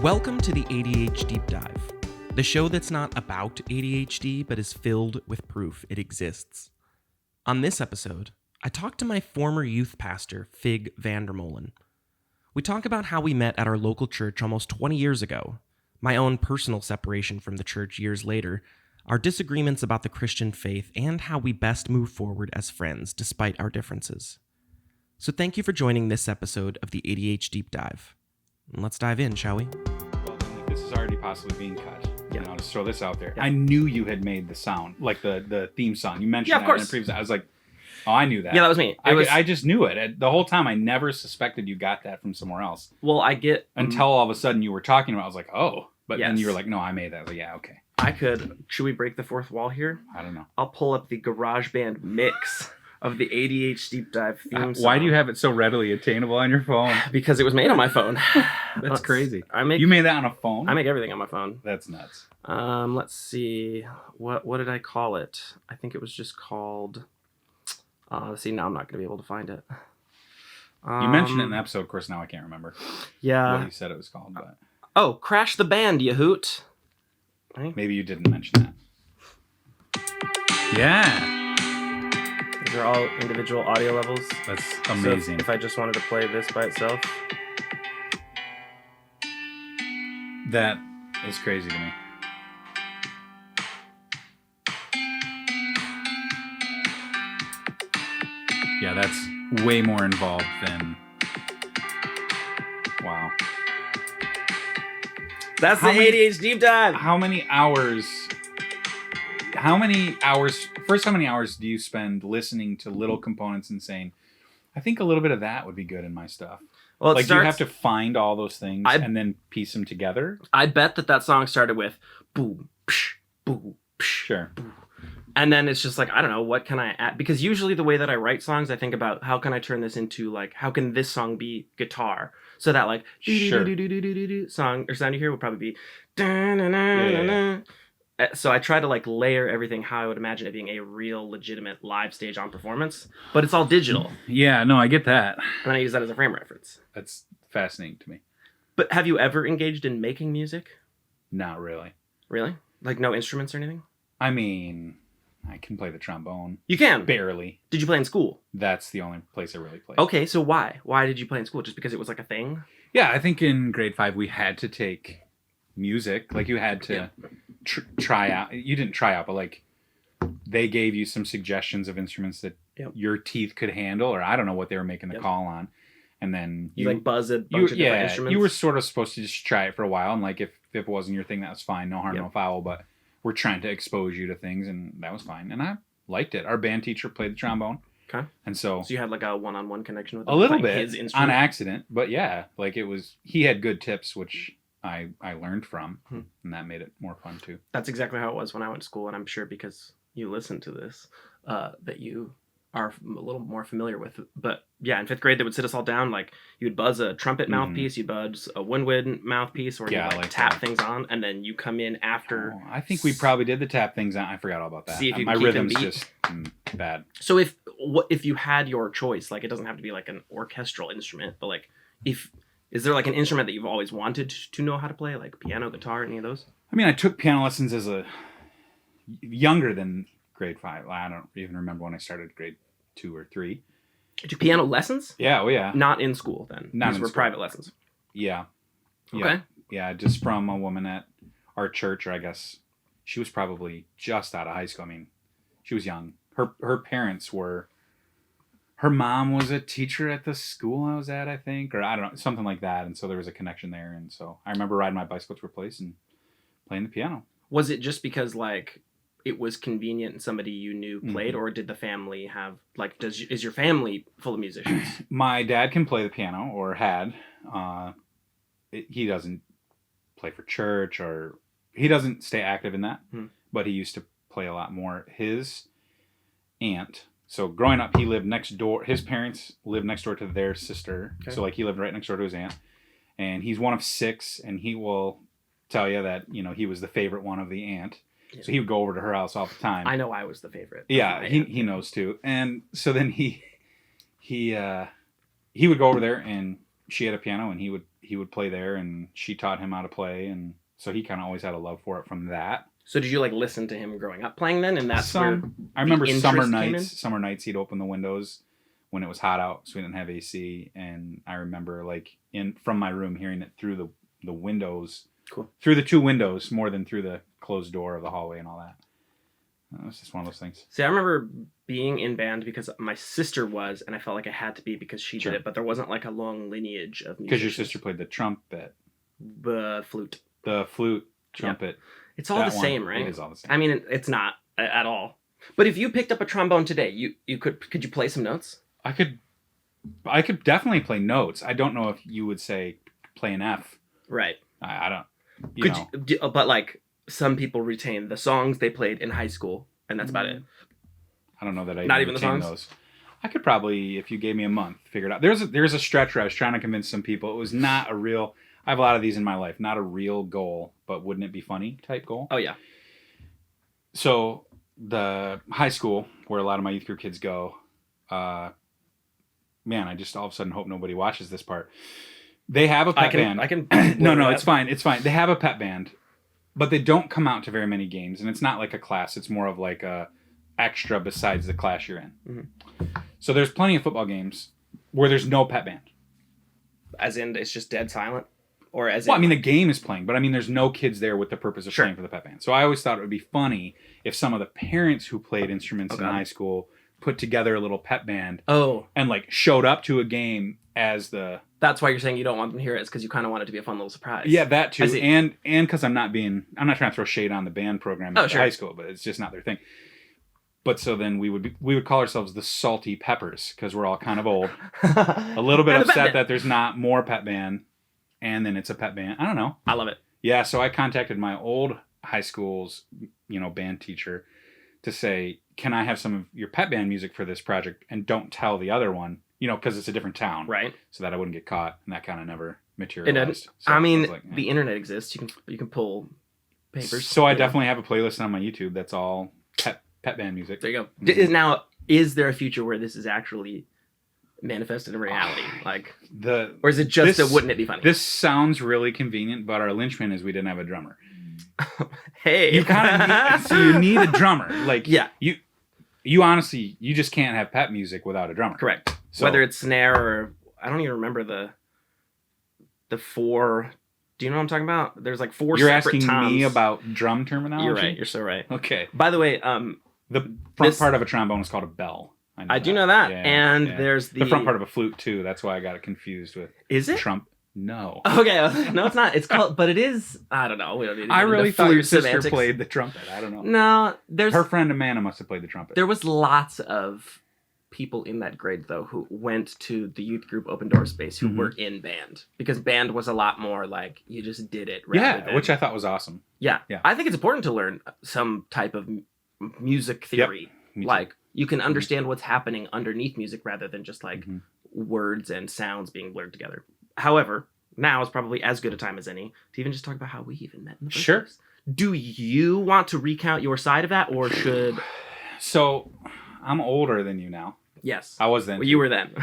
Welcome to the A.D.H.Deep-Dive, the show that's not about ADHD but is filled with proof it exists. On this episode, I talked to my former youth pastor, Fig Vandermolen. We talk about how we met at our local church almost 20 years ago, my own personal separation from the church years later, our disagreements about the Christian faith, and how we best move forward as friends despite our differences. So thank you for joining this episode of the A.D.H.Deep-Dive. Let's dive in, shall we? Well, this is already possibly being cut. Yeah. I'll just throw this out there. Yeah. I knew you had made the sound, like the theme song. You mentioned Yeah, of that in course. a previous. I was like, oh, I knew that. Yeah, that was me. I just knew it. The whole time, I never suspected you got that from somewhere else. Well, I get... Until all of a sudden you were talking about it. I was like, oh. But then Yes. you were like, no, I made that. I was like, yeah, okay. I could... Should we break the fourth wall here? I don't know. I'll pull up the GarageBand mix of the A.D.H.Deep-Dive theme song. Why do you have it so readily attainable on your phone? Because it was made on my phone. That's crazy. You made that on a phone? I make everything on my phone. That's nuts. Let's see. What did I call it? I think it was just called... let's see, now I'm not going to be able to find it. You mentioned it in the episode. Of course, now I can't remember Yeah. what you said it was called. But Oh, Crash the Band, you hoot. Right? maybe you didn't mention that. Yeah. These are all individual audio levels. That's So amazing. if I just wanted to play this by itself... That is crazy to me. Yeah, that's way more involved than... Wow. That's How the many- A.D.H.Deep-Dive! How many hours... First, how many hours do you spend listening to little components and saying, I think a little bit of that would be good in my stuff? Well, Do you have to find all those things and then piece them together? I bet that song started with boom, psh, boom, psh. Sure. And then it's just like, I don't know, what can I add? Because usually the way that I write songs, I think about how can I turn this into, like, how can this song be guitar? So that, like, Sure. song or sound you hear would probably be da-na-na-na-na. So I try to, like, layer everything how I would imagine it being a real legitimate live stage on performance, but it's all digital. Yeah, no, I get that. And I use that as a frame reference. That's fascinating to me. But have you ever engaged in making music? Not really. Really? Like no instruments or anything? I mean, I can play the trombone. You can. Barely. Did you play in school? That's the only place I really played. Okay, so why? Why did you play in school? Just because it was like a thing? Yeah, I think in grade 5 we had to take music. Like you had to try out. You didn't try out, but like they gave you some suggestions of instruments that your teeth could handle, or I don't know what they were making the call on. And then you like buzz a bunch of different instruments? You were sort of supposed to just try it for a while. And like if it wasn't your thing, that was fine. No harm, no foul. But we're trying to expose you to things, and that was fine. And I liked it. Our band teacher played the trombone. Okay. And so you had like a one-on-one connection with him? A little bit his instrument? on accident. But yeah, like he had good tips, which I learned from. And that made it more fun too. That's exactly how it was when I went to school. And I'm sure because you listened to this, that you are a little more familiar with it. But yeah, in 5th grade, they would sit us all down. Like you'd buzz a trumpet mouthpiece, you'd buzz a wind mouthpiece, or you'd like tap things on, and then you come in after. Oh, I think we probably did the tap things on. I forgot all about that. See if you My can keep them rhythm's beat. just bad. So if you had your choice, like it doesn't have to be like an orchestral instrument, but like is there like an instrument that you've always wanted to know how to play, like piano, guitar, any of those? I mean, I took piano lessons as a younger than grade 5. I don't even remember when I started grade 2 or 3. Did you piano lessons? Yeah, oh yeah. Not in school then. Not These in were school. private lessons. Yeah. Okay. Yeah, just from a woman at our church, or I guess she was probably just out of high school. I mean, she was young. Her parents were... Her mom was a teacher at the school I was at, I think, or I don't know, something like that. And so there was a connection there. And so I remember riding my bicycle to her place and playing the piano. Was it just because like it was convenient and somebody you knew played, or did the family have like is your family full of musicians? My dad can play the piano, or had. He doesn't play for church, or he doesn't stay active in that, but he used to play a lot more. His aunt... So growing up, he lived next door. His parents lived next door to their sister. Okay. So like he lived right next door to his aunt. And he's one of 6, and he will tell you that, he was the favorite one of the aunt. Yeah. So he would go over to her house all the time. I know I was the favorite. Yeah, he knows too. And so then he would go over there, and she had a piano, and he he would play there, and she taught him how to play, and so he kind of always had a love for it from that. So did you like listen to him growing up playing then, and that's where I remember the summer interest came in? nights. Summer nights, he'd open the windows when it was hot out, so we didn't have AC, and I remember like from my room hearing it through the windows, cool, through the two windows more than through the closed door of the hallway and all that. It was just one of those things. See, I remember being in band because my sister was, and I felt like I had to be because she Sure. did it, but there wasn't like a long lineage of musicians. Because your sister played the trumpet. Flute. The flute, trumpet. Yep. It's all the same, right? It is all the same. I mean, it's not at all. But if you picked up a trombone today, you could you play some notes? I could definitely play notes. I don't know if you would say play an F. Right. I don't. But like some people retain the songs they played in high school, and that's about it. I don't know that I not even the songs. Those. I could probably, if you gave me a month, figure it out. There's a stretch where I was trying to convince some people it was not a real. I have a lot of these in my life. Not a real goal, but wouldn't it be funny type goal? Oh yeah. So the high school where a lot of my youth group kids go, man, I just all of a sudden hope nobody watches this part. They have a pep band. I can. No, it's fine. It's fine. They have a pep band, but they don't come out to very many games, and it's not like a class. It's more of like a extra besides the class you're in. Mm-hmm. So there's plenty of football games where there's no pep band. As in, it's just dead silent, or as in. Well, I mean, the game is playing, but I mean, there's no kids there with the purpose of playing for the pep band. So I always thought it would be funny if some of the parents who played instruments in high school put together a little pep band. Oh. And like showed up to a game as the. That's why you're saying you don't want them to hear it, because you kind of want it to be a fun little surprise. Yeah, that too, and because I'm not trying to throw shade on the band program at high school, but it's just not their thing. But so then we would call ourselves the Salty Peppers because we're all kind of old, a little bit upset that there's not more pep band, and then it's a pep band. I don't know. I love it. Yeah, so I contacted my old high school's band teacher to say, can I have some of your pep band music for this project, and don't tell the other one. Because it's a different town. Right. So that I wouldn't get caught, and that kind of never materialized. So I mean, the internet exists. You can pull papers. So I definitely have a playlist on my YouTube that's all pep band music. There you go. Mm-hmm. Now, is there a future where this is actually manifested in reality? Or is it just wouldn't it be funny? This sounds really convenient, but our linchpin is we didn't have a drummer. Hey. You kind of you need a drummer. Yeah. You honestly, you just can't have pep music without a drummer. Correct. So, whether it's snare or I don't even remember the four. Do you know what I'm talking about? There's like four. You're separate asking toms. me about drum terminology. You're right. You're so right. Okay. By the way, the front part of a trombone is called a bell. I do know that. Yeah, and there's the front part of a flute too. That's why I got it confused with. Is it trump? No. Okay. No, it's not. It's called, but it is. I don't know. We don't need to I really thought your sister semantics. played the trumpet. I don't know. No, there's her friend Amanda must have played the trumpet. There was lots of people in that grade though who went to the youth group open door space who were in band, because band was a lot more like you just did it than, which I thought was awesome. Yeah I think it's important to learn some type of music theory. Like you can understand what's happening underneath music rather than just like words and sounds being blurred together. However, now is probably as good a time as any to even just talk about how we even met in the first place. Do you want to recount your side of that, or should? So I'm older than you now. Yes. I was then. Well, you were then.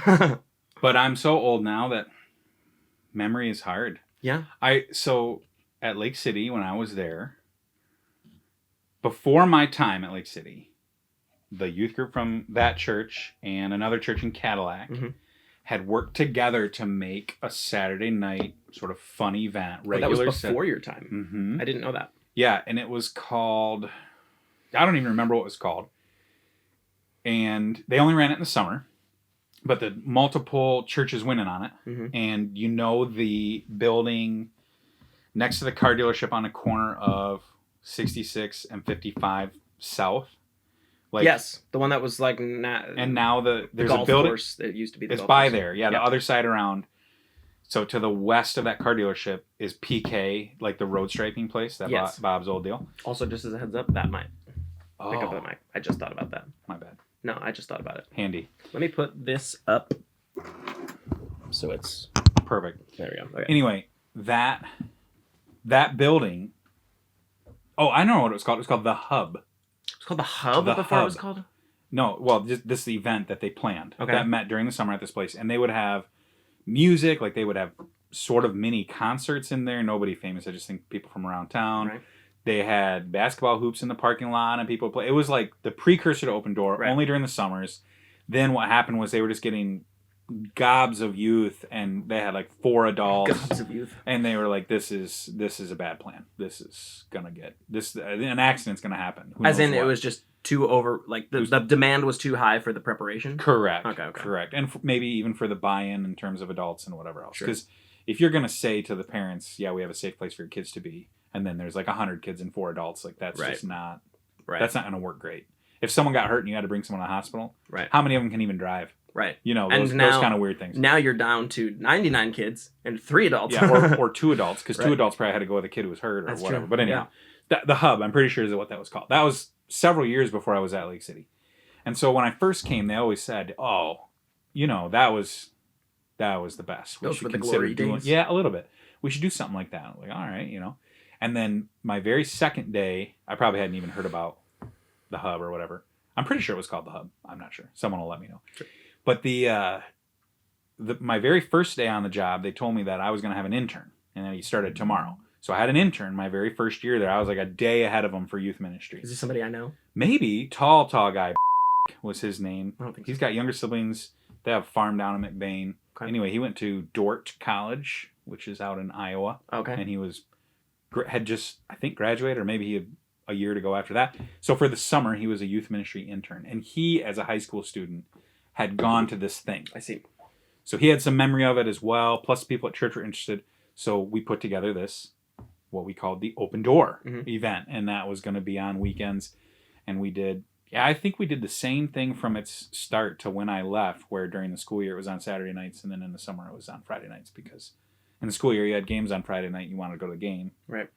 But I'm so old now that memory is hard. Yeah. So at Lake City, when I was there, before my time at Lake City, the youth group from that church and another church in Cadillac had worked together to make a Saturday night sort of fun event. That was before your time. Mm-hmm. I didn't know that. Yeah, and it was called, I don't even remember what it was called. And they only ran it in the summer, but the multiple churches went in on it. Mm-hmm. And the building next to the car dealership on the corner of 66 and 55 South. Yes, the one that was like... and now there's golf a building. Course that used to be the it's golf by course. there. Yeah, the other side around. So to the west of that car dealership is PK, like the road striping place, that Bob's old deal. Also, just as a heads up, that might pick up that mic. I just thought about that. My bad. No, I just thought about it. Handy. Let me put this up so it's... Perfect. There we go. Okay. Anyway, that building... Oh, I know what it was called. It was called The Hub. It's called The Hub before it was called? No, well, this is the event that they planned. Okay. That met during the summer at this place. And they would have music, like they would have sort of mini concerts in there. Nobody famous. I just think people from around town. Right. They had basketball hoops in the parking lot and people play. It was like the precursor to Open Door, Right. only during the summers. Then what happened was they were just getting gobs of youth, and they had like 4 adults. Gobs of youth. And they were like, this is a bad plan. This is going to get... an accident's going to happen. As in, it was just too over... Like, the demand was too high for the preparation? Correct. Okay. Correct. And maybe even for the buy-in in terms of adults and whatever else. Sure. Because if you're going to say to the parents, yeah, we have a safe place for your kids to be, and then there's like 100 kids and 4 adults, like that's just not... Right. That's not going to work great. If someone got hurt and you had to bring someone to the hospital, right. how many of them can even drive? Right. You know, those kind of weird things. Now you're down to 99 kids and 3 adults. Yeah, or 2 adults, because 2 adults probably had to go with a kid who was hurt or That's whatever. True. But anyhow, the hub, I'm pretty sure is what that was called. That was several years before I was at Lake City. And so when I first came, they always said, oh, you know, that was the best. Those were the glory days. Yeah, a little bit. We should do something like that. I'm like, all right, you know. And then my very second day, I probably hadn't even heard about the hub or whatever. I'm pretty sure it was called the hub. I'm not sure. Someone will let me know. Sure. But my very first day on the job, they told me that I was going to have an intern, and then he started tomorrow. So I had an intern my very first year there. I was like a day ahead of him for youth ministry. Is this somebody I know? Maybe. Tall guy was his name. I don't think He's so. got younger siblings. They have a farm down in McBain. Okay. Anyway, he went to Dort College, which is out in Iowa. Okay. And he had just, I think, graduated, or maybe he had a year to go after that. So for the summer, he was a youth ministry intern. And he, as a high school student, had gone to this thing. I see. So he had some memory of it as well. Plus, people at church were interested. So we put together this, what we called the Open Door event. And that was going to be on weekends. And we did, I think we did the same thing from its start to when I left, where during the school year it was on Saturday nights. And then in the summer it was on Friday nights, because in the school year you had games on Friday night. You wanted to go to the game. Right.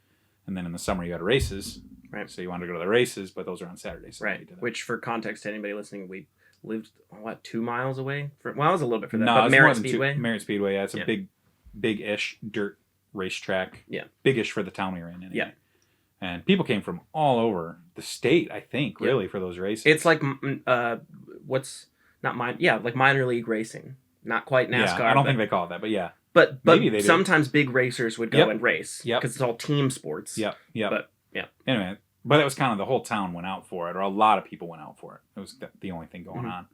And then in the summer you had races. Right. So you wanted to go to the races, but those are on Saturdays. So right. Which, for context to anybody listening, we lived, 2 miles away? It was a little bit for that. No, but it's Merritt more than Speedway? Merritt Speedway, yeah. It's a big-ish dirt racetrack. Yeah. Big-ish for the town we were in, anyway. Yeah. And people came from all over the state, I think, really, for those races. It's like, like minor league racing. Not quite NASCAR. Yeah, I don't think they call it that, but yeah. But maybe they do. Sometimes big racers would go and race. Yep. Because it's all team sports. Yep. But, yeah. Anyway, but it was kind of the whole town went out for it, or a lot of people went out for it. It was the only thing going on.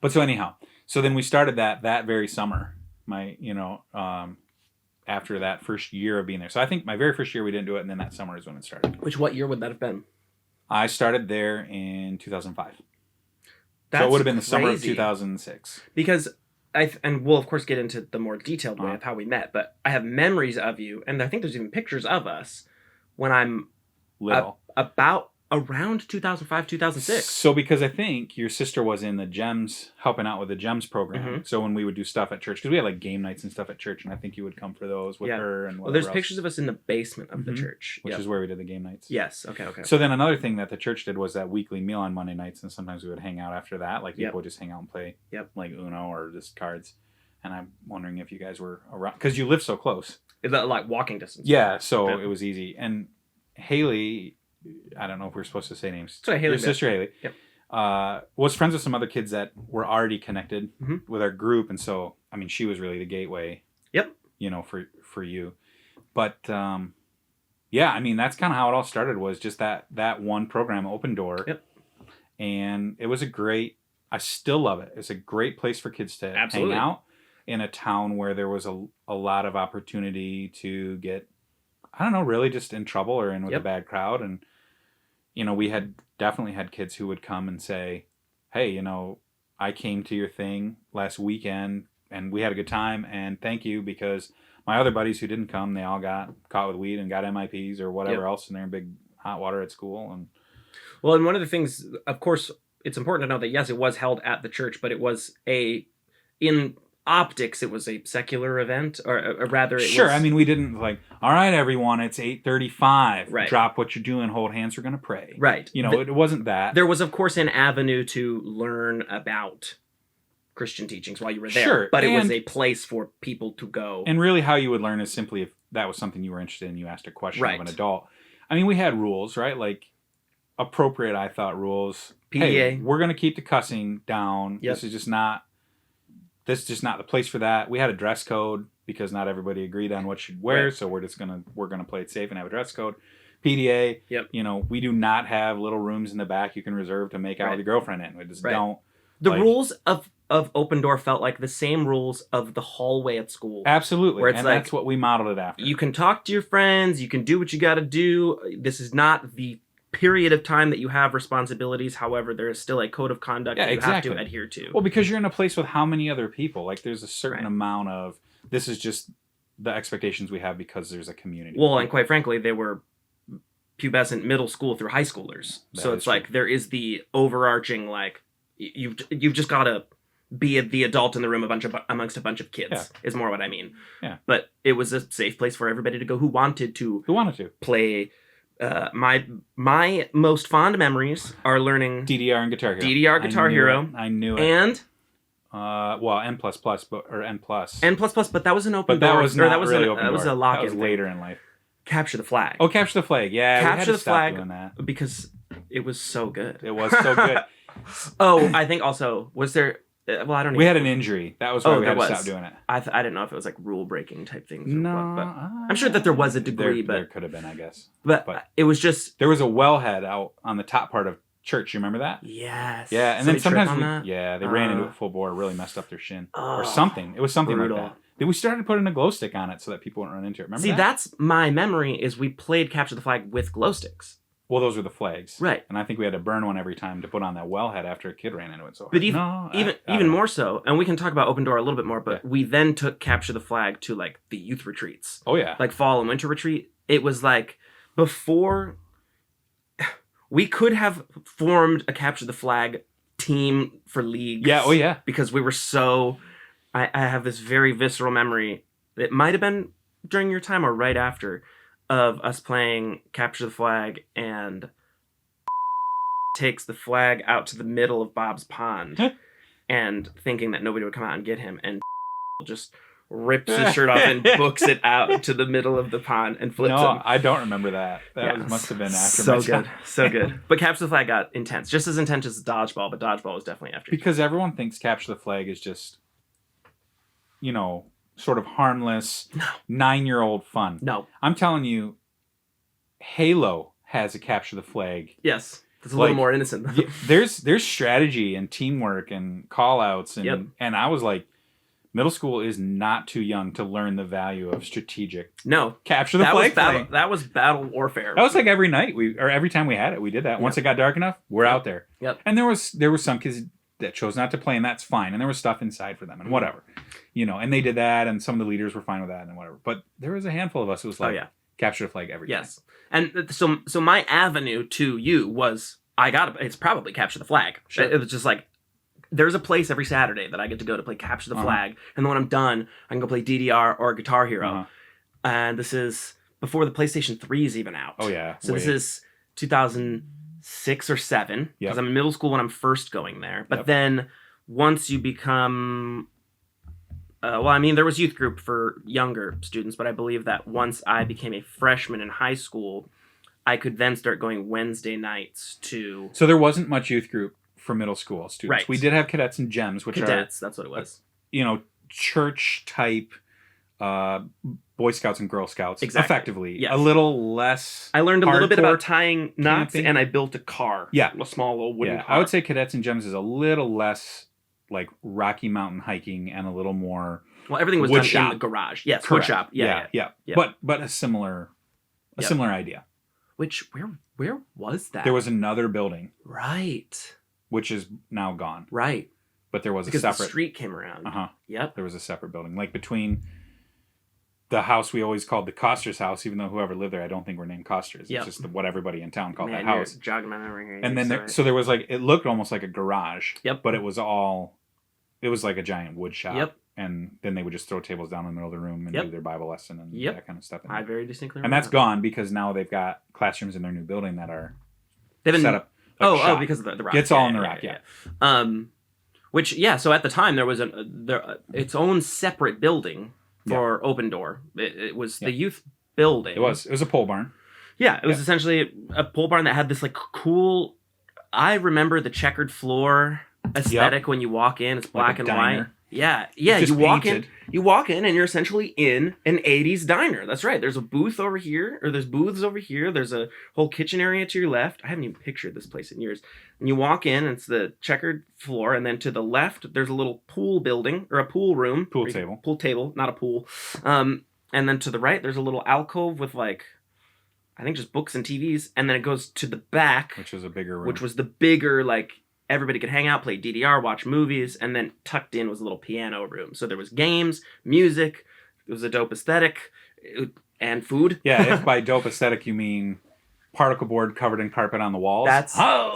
But so anyhow, so then we started that very summer. After that first year of being there. So I think my very first year we didn't do it, and then that summer is when it started. What year would that have been? I started there in 2005. That's so it would have been the crazy. summer of 2006. Because and we'll of course get into the more detailed way of how we met, but I have memories of you, and I think there's even pictures of us when I'm little. About around 2005, 2006. So because I think your sister was in the GEMS, helping out with the GEMS program. Mm-hmm. So when we would do stuff at church, because we had like game nights and stuff at church, and I think you would come for those with her and whatever Well, there's else. pictures of us in the basement of the church. Which is where we did the game nights. Yes, okay. So then another thing that the church did was that weekly meal on Monday nights, and sometimes we would hang out after that. Like people would just hang out and play like Uno or just cards. And I'm wondering if you guys were around, because you live so close. Is that like walking distance? Yeah, so it was easy. And Haley, I don't know if we're supposed to say names. So Haley, your sister Haley, Yep. Was friends with some other kids that were already connected with our group, and so I mean she was really the gateway. Yep. For you, but yeah, I mean that's kind of how it all started. Was just that one program, Open Door. Yep. And it was I still love it. It's a great place for kids to hang out in a town where there was a lot of opportunity to get, I don't know, really just in trouble or in with a bad crowd. And, we had definitely had kids who would come and say, hey, I came to your thing last weekend and we had a good time, and thank you, because my other buddies who didn't come, they all got caught with weed and got MIPs or whatever else, and they're in big hot water at school. And one of the things, of course, it's important to know that, yes, it was held at the church, but it was in optics, it was a secular event, or rather it sure. was... I mean, we didn't all right, everyone, it's 8:35. Right. Drop what you're doing, hold hands, we're going to pray. Right. It wasn't that. There was, of course, an avenue to learn about Christian teachings while you were there. Sure. But it was a place for people to go. And really how you would learn is simply if that was something you were interested in, you asked a question of an adult. I mean, we had rules, right? Like appropriate, I thought, rules. PDA. Hey, we're going to keep the cussing down. Yep. This is just not this is just not the place for that. We had a dress code because not everybody agreed on what you'd wear, so we're gonna play it safe and have a dress code. PDA, you know, we do not have little rooms in the back you can reserve to make out with your girlfriend in. We just don't. The rules of Open Door felt like the same rules of the hallway at school. Absolutely, where it's and like, that's what we modeled it after. You can talk to your friends, you can do what you got to do. This is not the period of time that you have responsibilities. However, there is still a code of conduct that you have to adhere to. Well, because you're in a place with how many other people? Like, there's a certain amount of, this is just the expectations we have because there's a community. Well, and quite frankly, they were pubescent middle school through high schoolers. So it's like, there is the overarching, like, you've just got to be the adult in the room amongst a bunch of kids, is more what I mean. Yeah. But it was a safe place for everybody to go who wanted to play. My most fond memories are learning DDR and Guitar Hero. DDR Guitar Hero. I knew it. And well, N++, or N+. N++, but that was an Open Door. Door. That was not really Open Door. That was a lock-in. That was later in life. Capture the Flag. Oh, Capture the Flag. Yeah, Capture we had to the Flag doing that because it was so good. It was so good. Oh, I think also, was there... Well, I don't know. We had an injury. That was why we had to stop doing it. I didn't know if it was like rule breaking type things. No, but I'm sure that there was a degree, but there could have been, I guess. But it was just there was a wellhead out on the top part of church. You remember that? Yes. Yeah, and then sometimes they ran into it full bore, really messed up their shin or something. It was something brutal. Like that. Then we started putting a glow stick on it so that people wouldn't run into it. Remember? See, that's my memory. Is we played Capture the Flag with glow sticks. Well, those were the flags, right? And I think we had to burn one every time to put on that wellhead after a kid ran into it. So, but even more so, and we can talk about Open Door a little bit more. But we then took Capture the Flag to like the youth retreats. Oh yeah, like fall and winter retreat. It was like before we could have formed a Capture the Flag team for leagues. Yeah, oh yeah, because we were so. I have this very visceral memory. It might have been during your time or right after. Of us playing Capture the Flag and takes the flag out to the middle of Bob's pond and thinking that nobody would come out and get him and just rips his shirt off and books it out to the middle of the pond and flips him. I don't remember that. That must have been after my time. So good. But Capture the Flag got intense. Just as intense as Dodgeball, but Dodgeball was definitely after. Because everyone thinks Capture the Flag is just, you know, sort of harmless, 9-year-old fun. No. I'm telling you, Halo has a Capture the Flag. Yes. It's a little more innocent. There's strategy and teamwork and call-outs. And I was like, middle school is not too young to learn the value of strategic. No. Capture the Flag. That was battle warfare. That was like every night, or every time we had it, we did that. Once it got dark enough, we're out there. Yep. And there were some kids that chose not to play, and that's fine. And there was stuff inside for them and whatever. You know, and they did that, and some of the leaders were fine with that and whatever. But there was a handful of us who was like, Capture the Flag every day. Yes. And so my avenue to you was, it's probably Capture the Flag. Sure. It was just like, there's a place every Saturday that I get to go to play Capture the Flag. And then when I'm done, I can go play DDR or Guitar Hero. And this is before the PlayStation 3 is even out. Oh, yeah. So this is 2006 or 7. Because I'm in middle school when I'm first going there. But then once you become... there was youth group for younger students, but I believe that once I became a freshman in high school, I could then start going Wednesday nights to... So there wasn't much youth group for middle school students. Right. We did have cadets and gems, which that's what it was. Church-type Boy Scouts and Girl Scouts, effectively. Yes. A little less I learned a little bit about tying knots, and I built a car. Yeah. A small little wooden car. I would say cadets and gems is a little less... like Rocky Mountain hiking and a little more. Well, everything was done in the garage. Yes, correct. Wood shop. Yeah. But a similar idea. Which where was that? There was another building, right, which is now gone. Right, but there was because a separate the street came around. Yep. There was a separate building, like between the house we always called the Coster's house, even though whoever lived there, I don't think were named Costers. It's just what everybody in town called that house. Jogging my memory here. And then there was like, it looked almost like a garage. Yep. But it was like a giant wood shop. Yep. And then they would just throw tables down in the middle of the room and do their Bible lesson and that kind of stuff. I very distinctly remember. And that's gone because now they've got classrooms in their new building that are set up. Like because of the rock. It's all in the rock, Which, so at the time there was its own separate building for Open Door. It was the youth building. It was a pole barn. Yeah, it was essentially a pole barn that had this like cool. I remember the checkered floor aesthetic when you walk in. It's black and white. Yeah. Just You walk in and you're essentially in an 80s diner. That's right. There's a booth over here, or there's booths over here. There's a whole kitchen area to your left. I haven't even pictured this place in years. And you walk in, and it's the checkered floor, and then to the left, there's a little pool building, or a pool room. Pool table, not a pool. And then to the right, there's a little alcove with I think just books and TVs. And then it goes to the back, which was a bigger room. Which was the bigger, everybody could hang out, play DDR, watch movies, and then tucked in was a little piano room. So there was games, music, it was a dope aesthetic, and food. Yeah, if by dope aesthetic you mean particle board covered in carpet on the walls. That's so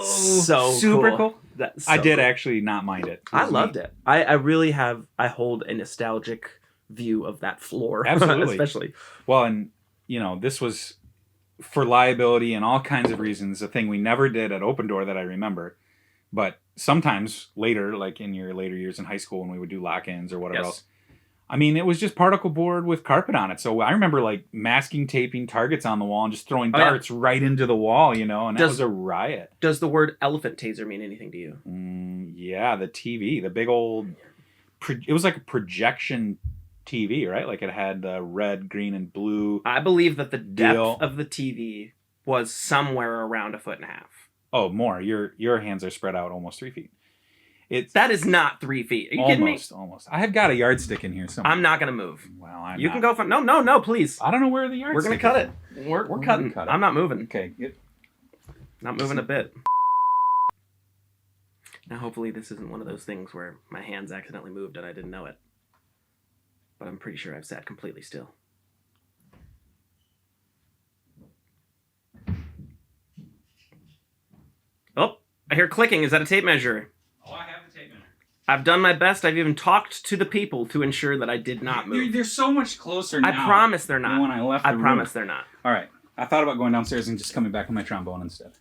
super cool. That's I did actually not mind it. I loved it. I really I hold a nostalgic view of that floor. Absolutely. Especially. Well, and, this was, for liability and all kinds of reasons, a thing we never did at Open Door that I remember. But sometimes later, like in your later years in high school when we would do lock-ins or whatever else, I mean, it was just particle board with carpet on it. So I remember masking taping targets on the wall and just throwing darts right into the wall, and that was a riot. Does the word elephant taser mean anything to you? Yeah, the TV, the big old, it was like a projection TV, right? Like it had the red, green, and blue. I believe that the depth of the TV was somewhere around 1.5 feet. Oh, more. Your hands are spread out almost 3 feet. That is not 3 feet. Are you kidding me? Almost. I have got a yardstick in here somewhere. I'm not going to move. Well, You can go from... No, please. I don't know where the yardstick is. We're going to cut it. We're cutting. Cut it. I'm not moving. Okay. Not moving a bit. Now, hopefully this isn't one of those things where my hands accidentally moved and I didn't know it. But I'm pretty sure I've sat completely still. Oh, I hear clicking. Is that a tape measure? Oh, I have the tape measure. I've done my best. I've even talked to the people to ensure that I did not move. They're so much closer now. I promise they're not. When I left the room. Promise they're not. All right. I thought about going downstairs and just coming back with my trombone instead.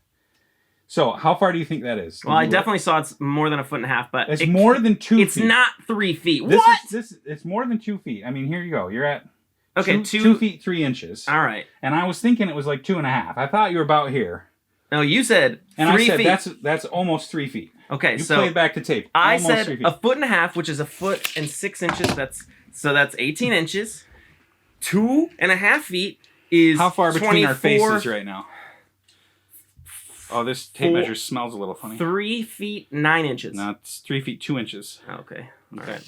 So, how far do you think that is? Well, I definitely saw it's more than 1.5 feet, but it's more than 2 feet. It's not 3 feet. What? It's more than 2 feet. I mean, here you go. You're at 2 feet 3 inches. All right. And I was thinking it was like 2.5. I thought you were about here. No, you said 3 feet. I said that's almost 3 feet. Okay, you played back to tape. I said 1.5 feet, which is 1.6 inches. That's 18 inches. 2.5 feet is how far between 24, our faces right now? Oh, this tape measure smells a little funny. 3 feet 9 inches. No, it's 3 feet 2 inches. Okay. All right.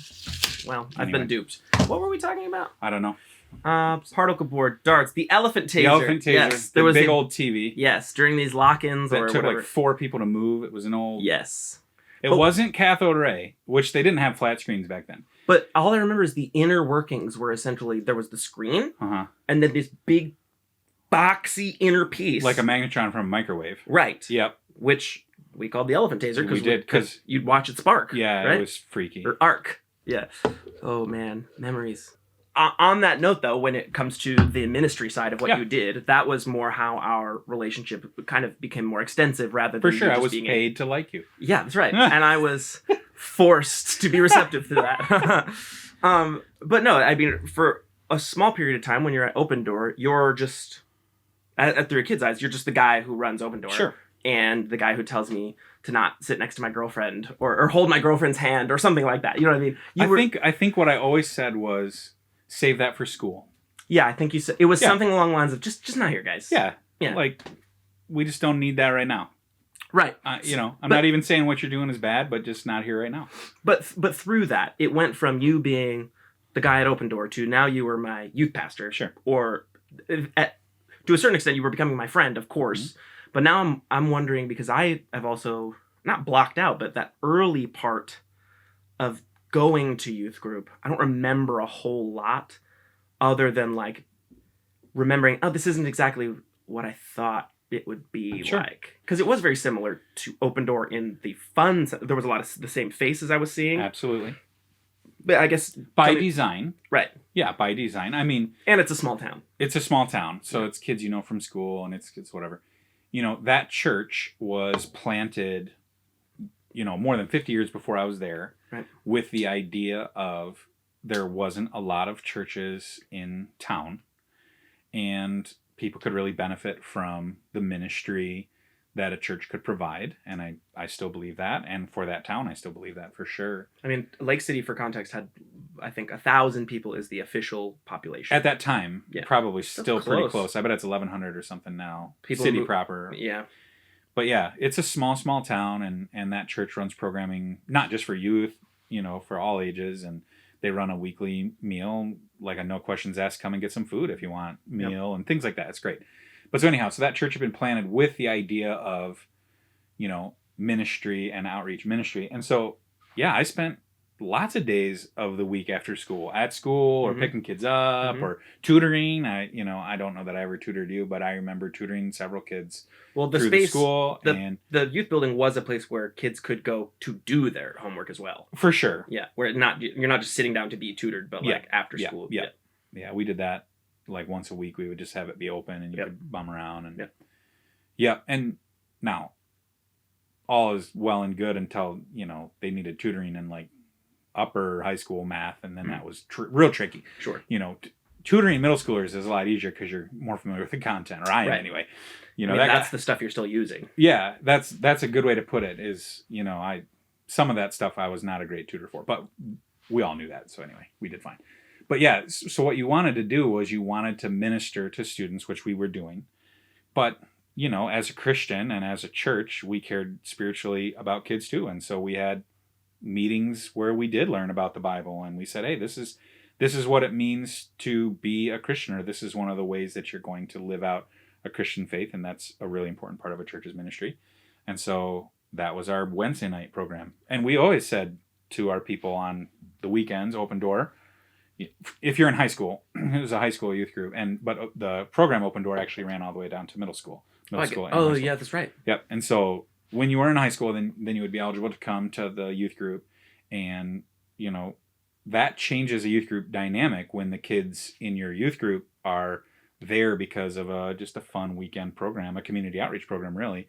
Well, I've been duped. What were we talking about? I don't know. Particle board, darts, the elephant taser. The elephant taser. Yes, there was big old TV. Yes, during these lock-ins that or took whatever. 4 people to move. It was an old. Yes. It wasn't cathode ray, which they didn't have flat screens back then. But all I remember is the inner workings were essentially there was the screen, and then this big, boxy inner piece, like a magnetron from a microwave. Right. Yep. Which we called the elephant taser because you'd watch it spark. Yeah, right? It was freaky. Or arc. Yeah. Oh man, memories. On that note, though, when it comes to the ministry side of what you did, that was more how our relationship kind of became more extensive rather than for sure. I was paid to like you. Yeah, that's right, and I was forced to be receptive to that. But no, I mean, for a small period of time when you're at Open Door, you're just through a kid's eyes, you're just the guy who runs Open Door, sure, and the guy who tells me to not sit next to my girlfriend or hold my girlfriend's hand or something like that. You know what I mean? I think what I always said was, save that for school. Yeah, I think you said it was something along the lines of just not here, guys. Yeah. Like, we just don't need that right now. Right. I'm not even saying what you're doing is bad, but just not here right now. But through that, it went from you being the guy at Open Door to now you were my youth pastor. Sure. Or to a certain extent, you were becoming my friend, of course. Mm-hmm. But now I'm wondering, because I have also not blocked out, but that early part of going to youth group, I don't remember a whole lot other than remembering, this isn't exactly what I thought it would be like. Because it was very similar to Open Door in the fun. There was a lot of the same faces I was seeing. Absolutely. But I guess... By design. Right. Yeah, by design. I mean... And it's a small town. It's a small town. So it's kids from school, and it's whatever. That church was planted, more than 50 years before I was there. Right. With the idea of there wasn't a lot of churches in town, and people could really benefit from the ministry, that a church could provide. And I still believe that. And for that town, I still believe that for sure. I mean, Lake City, for context, had, I think, 1,000 people is the official population. At that time, probably still pretty close. I bet it's 1,100 or something now. City proper. Yeah. But yeah, it's a small town, and that church runs programming, not just for youth, for all ages. And they run a weekly meal, like a no questions asked, come and get some food if you want meal and things like that. It's great. But so anyhow, so that church had been planted with the idea of, ministry and outreach ministry. And so, yeah, I spent lots of days of the week after school, at school, or picking kids up, or tutoring. I don't know that I ever tutored you, but I remember tutoring several kids. Well, the space, the youth building was a place where kids could go to do their homework as well. For sure. Yeah, where you're not just sitting down to be tutored, but like after school. Yeah, we did that like once a week. We would just have it be open, and you could bum around. And and now all is well and good until they needed tutoring in like upper high school math, and then that was real tricky. Sure. Tutoring middle schoolers is a lot easier because you're more familiar with the content, or I am anyway. That's the stuff you're still using. Yeah, that's a good way to put it. Is some of that stuff I was not a great tutor for, but we all knew that. So anyway, we did fine. But yeah, so what you wanted to do was you wanted to minister to students, which we were doing. But as a Christian and as a church, we cared spiritually about kids too, and so we had meetings where we did learn about the Bible, and we said, hey, this is what it means to be a Christian, or this is one of the ways that you're going to live out a Christian faith, and that's a really important part of a church's ministry. And so that was our Wednesday night program. And we always said to our people on the weekends, open door, if you're in high school, it was a high school youth group, but the program Open Door actually ran all the way down to middle school. Yeah, that's right. Yep. And so when you were in high school, then you would be eligible to come to the youth group, and that changes a youth group dynamic when the kids in your youth group are there because of just a fun weekend program, a community outreach program. Really,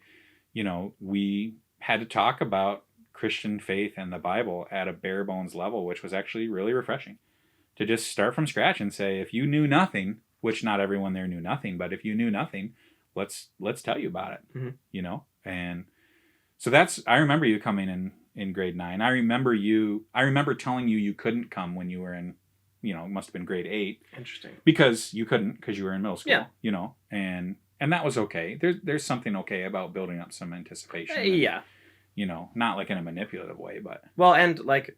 we had to talk about Christian faith and the Bible at a bare bones level, which was actually really refreshing. To just start from scratch and say, if you knew nothing, which not everyone there knew nothing, but if you knew nothing, let's tell you about it. And so I remember you coming in grade 9. I remember telling you couldn't come when you were in, it must have been grade 8. Interesting. Because you were in middle school. Yeah. And that was okay. There's something okay about building up some anticipation. Not like in a manipulative way, but. Well, and like,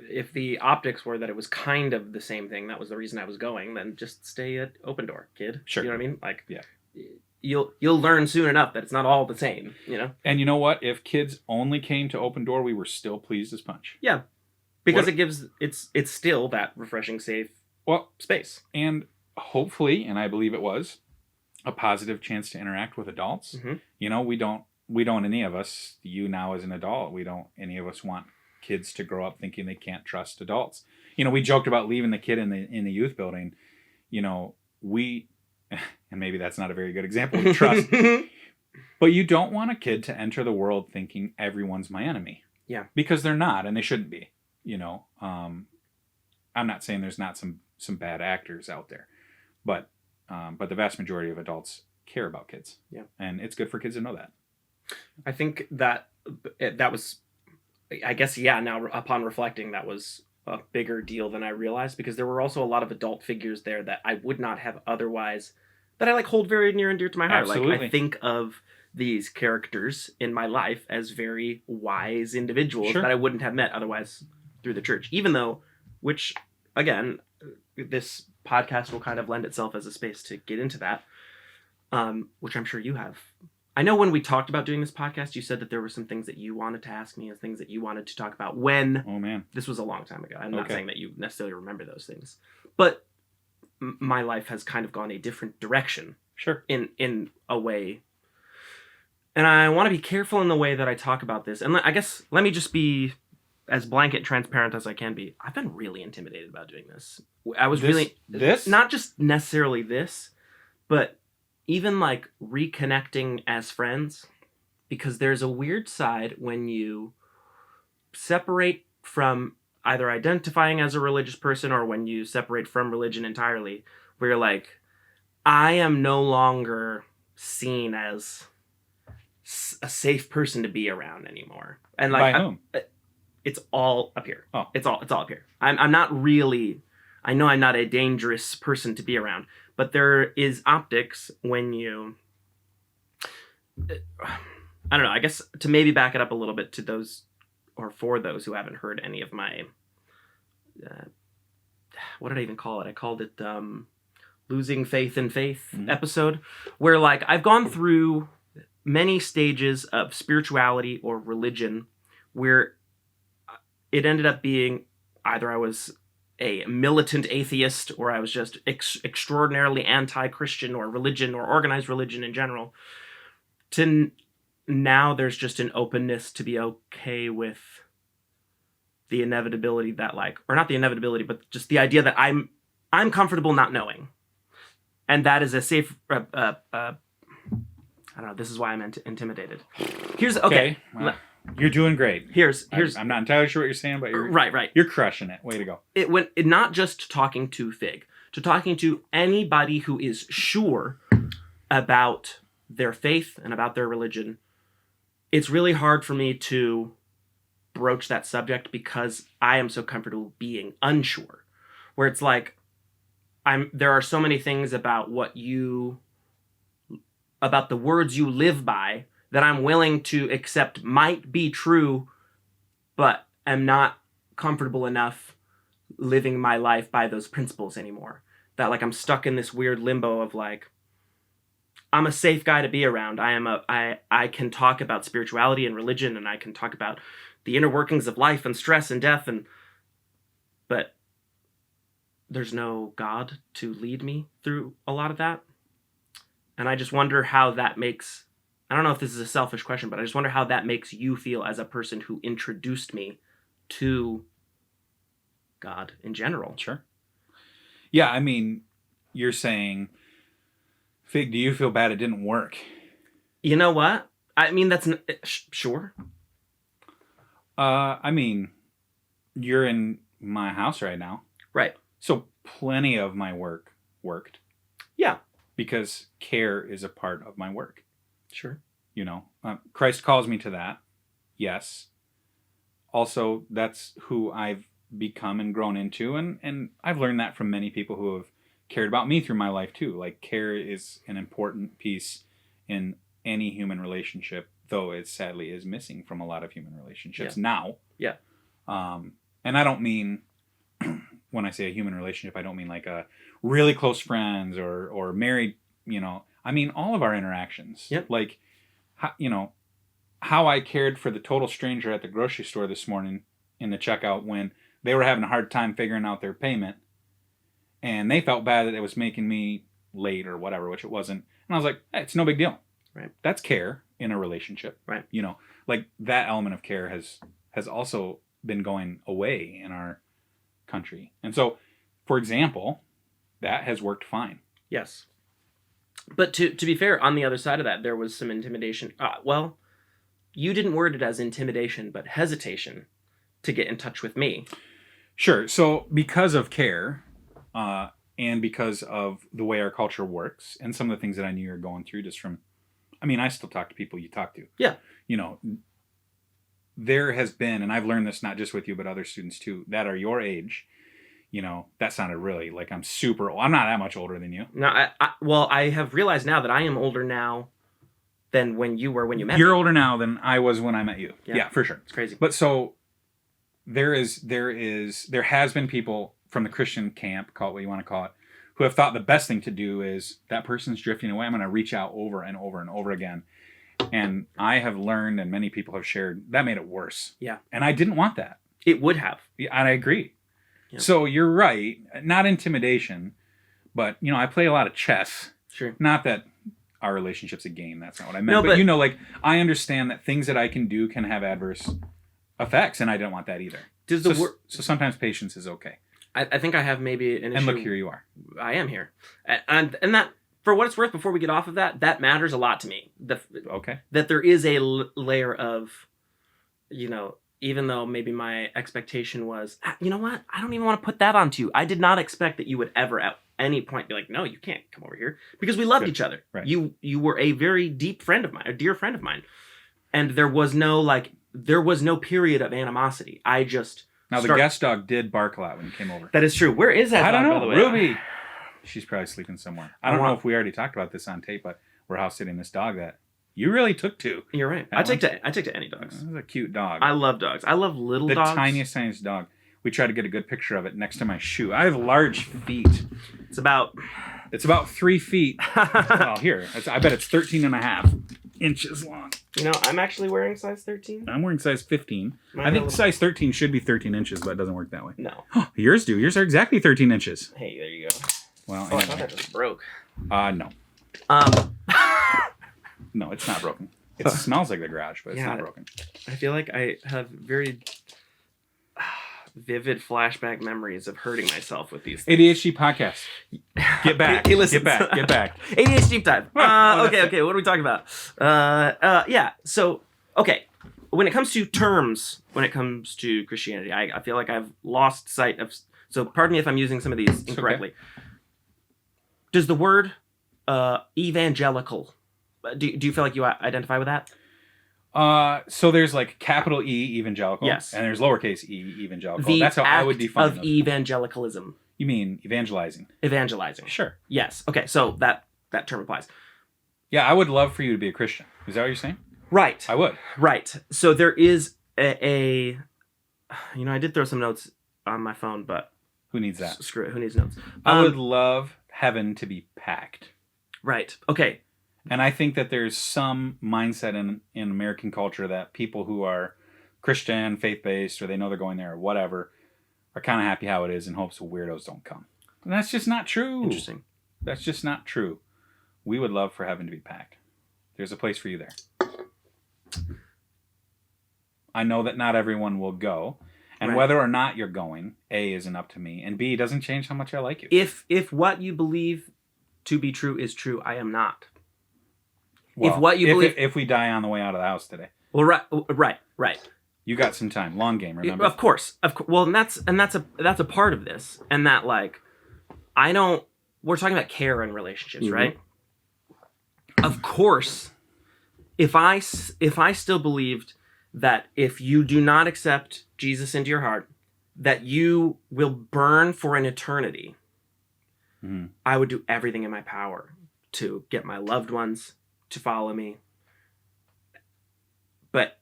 if the optics were that it was kind of the same thing, that was the reason I was going, then just stay at Open Door, kid. Sure. You know what I mean? Like, you'll learn soon enough that it's not all the same, And you know what? If kids only came to Open Door, we were still pleased as punch. Yeah. Because it's still that refreshing, safe space. And hopefully, and I believe it was, a positive chance to interact with adults. Mm-hmm. We don't any of us, you now as an adult, any of us want kids to grow up thinking they can't trust adults. We joked about leaving the kid in the youth building. We, and maybe that's not a very good example of trust, but you don't want a kid to enter the world thinking everyone's my enemy. Yeah. Because they're not, and they shouldn't be. I'm not saying there's not some bad actors out there, but the vast majority of adults care about kids. Yeah. And it's good for kids to know that. I think that was, I guess, now upon reflecting, that was a bigger deal than I realized, because there were also a lot of adult figures there that I would not have otherwise, that I hold very near and dear to my heart. Absolutely. Like, I think of these characters in my life as very wise individuals that I wouldn't have met otherwise through the church, even though, which again, this podcast will kind of lend itself as a space to get into that, which I'm sure you have. I know when we talked about doing this podcast, you said that there were some things that you wanted to ask me and things that you wanted to talk about when... Oh, man. This was a long time ago. I'm not saying that you necessarily remember those things. But my life has kind of gone a different direction. Sure. In a way. And I want to be careful in the way that I talk about this. And I guess, let me just be as blanket transparent as I can be. I've been really intimidated about doing this. I was This? Not just necessarily this, but... even like reconnecting as friends, because there's a weird side when you separate from either identifying as a religious person or when you separate from religion entirely, where you're like, I am no longer seen as a safe person to be around anymore. And By whom? It's all up here. Oh. It's all up here. I'm not really, I know I'm not a dangerous person to be around, but there is optics when you, I don't know, I guess to maybe back it up a little bit to those, or for those who haven't heard any of my, what did I even call it? I called it Losing Faith in Faith episode, where like I've gone through many stages of spirituality or religion where it ended up being either I was a militant atheist or I was just extraordinarily anti-Christian or religion or organized religion in general, to now there's just an openness to be okay with the inevitability that like, or not the inevitability, but just the idea that I'm comfortable not knowing. And that is a safe, I don't know, this is why I'm intimidated. Here's, okay. You're doing great. Here's. I'm not entirely sure what you're saying, but you're right. You're crushing it. Way to go. It went not just talking to Fig, to talking to anybody who is sure about their faith and about their religion. It's really hard for me to broach that subject because I am so comfortable being unsure. Where it's like, there are so many things about about the words you live by that I'm willing to accept might be true, but am not comfortable enough living my life by those principles anymore. That like I'm stuck in this weird limbo of like, I'm a safe guy to be around. I can talk about spirituality and religion, and I can talk about the inner workings of life and stress and death, but there's no God to lead me through a lot of that. And I just wonder how that makes, I don't know if this is a selfish question, but I just wonder how that makes you feel as a person who introduced me to God in general. Sure. Yeah, I mean, you're saying, Fig, do you feel bad it didn't work? You know what? I mean, that's sure. I mean, you're in my house right now. Right. So plenty of my work worked. Yeah. Because care is a part of my work. Sure. You know, Christ calls me to that. Yes. Also, that's who I've become and grown into. And I've learned that from many people who have cared about me through my life too. Like, care is an important piece in any human relationship, though it sadly is missing from a lot of human relationships now. Yeah. And I don't mean, when I say a human relationship, I don't mean like a really close friends or married, you know. I mean all of our interactions. Yep. Like, how I cared for the total stranger at the grocery store this morning in the checkout when they were having a hard time figuring out their payment. And they felt bad that it was making me late or whatever, which it wasn't. And I was like, hey, it's no big deal. Right. That's care in a relationship. Right. You know, like that element of care has also been going away in our country. And so, for example, that has worked fine. Yes. But to be fair, on the other side of that, there was some intimidation. Well, you didn't word it as intimidation, but hesitation to get in touch with me. Sure. So because of care, and because of the way our culture works, and some of the things that I knew you were going through just from, I mean, I still talk to people you talk to. Yeah. You know, there has been, and I've learned this not just with you, but other students too, that are your age. You know, that sounded really like I'm super old. I'm not that much older than you. No, well, I have realized now that I am older now than when you were when you met You're me. older now than I was when I met you. Yeah, for sure. It's crazy. But so there has been people from the Christian camp, call it what you want to call it, who have thought the best thing to do is that person's drifting away. I'm going to reach out over and over and over again. And I have learned, and many people have shared, that made it worse. Yeah. And I didn't want that. It would have. Yeah, and I agree. Yeah. So you're right. Not intimidation, but, you know, I play a lot of chess. Sure. Not that our relationship's a game. That's not what I meant. No, but, you know, like, I understand that things that I can do can have adverse effects, and I don't want that either. So sometimes patience is okay. I think I have maybe an issue. And look, here you are. I am here. And that, for what it's worth, before we get off of that matters a lot to me. Okay. That there is a layer of, you know, even though maybe my expectation was, you know what? I don't even want to put that onto you. I did not expect that you would ever any point be like, no, you can't come over here, because we loved Good. each other. Right. You were a very deep friend of mine, a dear friend of mine, and there was no period of animosity. I just The guest dog did bark a lot when he came over. That is true. Where is that? I don't dog, know, by the way? Ruby. She's probably sleeping somewhere. I don't know if we already talked about this on tape, but we're house sitting this dog that you really took to. You're right. I take to any dogs. This is a cute dog. I love dogs. I love little dogs. The tiniest dog. We tried to get a good picture of it next to my shoe. I have large feet. It's about 3 feet. Well, here. I bet it's 13 and a half inches long. You know, I'm actually wearing size 13. I'm wearing size 15. I think size 13 should be 13 inches, but it doesn't work that way. No. Yours do. Yours are exactly 13 inches. Hey, there you go. Well, I thought that just broke. No. No, it's not broken. It smells like the garage, but it's not broken. I feel like I have very vivid flashback memories of hurting myself with these things. ADHD podcast. Get back. He listens. Get back. A.D.H. Deep-Dive. Okay. What are we talking about? Yeah. So, okay. When it comes to terms, when it comes to Christianity, I feel like I've lost sight of... So, pardon me if I'm using some of these incorrectly. Okay. Does the word evangelical... Do you feel like you identify with that? So there's like capital E evangelical, yes, and there's lowercase e evangelical. That's how I would define of evangelicalism. You mean evangelizing? Evangelizing. Sure. Yes. Okay. So that term applies. Yeah, I would love for you to be a Christian. Is that what you're saying? Right. I would. Right. So there is a I did throw some notes on my phone, but who needs that? Screw it. Who needs notes? I would love heaven to be packed. Right. Okay. And I think that there's some mindset in American culture that people who are Christian, faith-based, or they know they're going there or whatever, are kind of happy how it is in hopes weirdos don't come. And that's just not true. Interesting. That's just not true. We would love for heaven to be packed. There's a place for you there. I know that not everyone will go. And right. Whether or not you're going, A, isn't up to me. And B, doesn't change how much I like you. If what you believe to be true is true, I am not. Well, if we die on the way out of the house today. Well, right. You got some time. Long game, remember? Of course. Well, and that's a part of this. And that, like, we're talking about care in relationships, mm-hmm. right? Of course, if I still believed that if you do not accept Jesus into your heart, that you will burn for an eternity, mm-hmm. I would do everything in my power to get my loved ones to follow me. But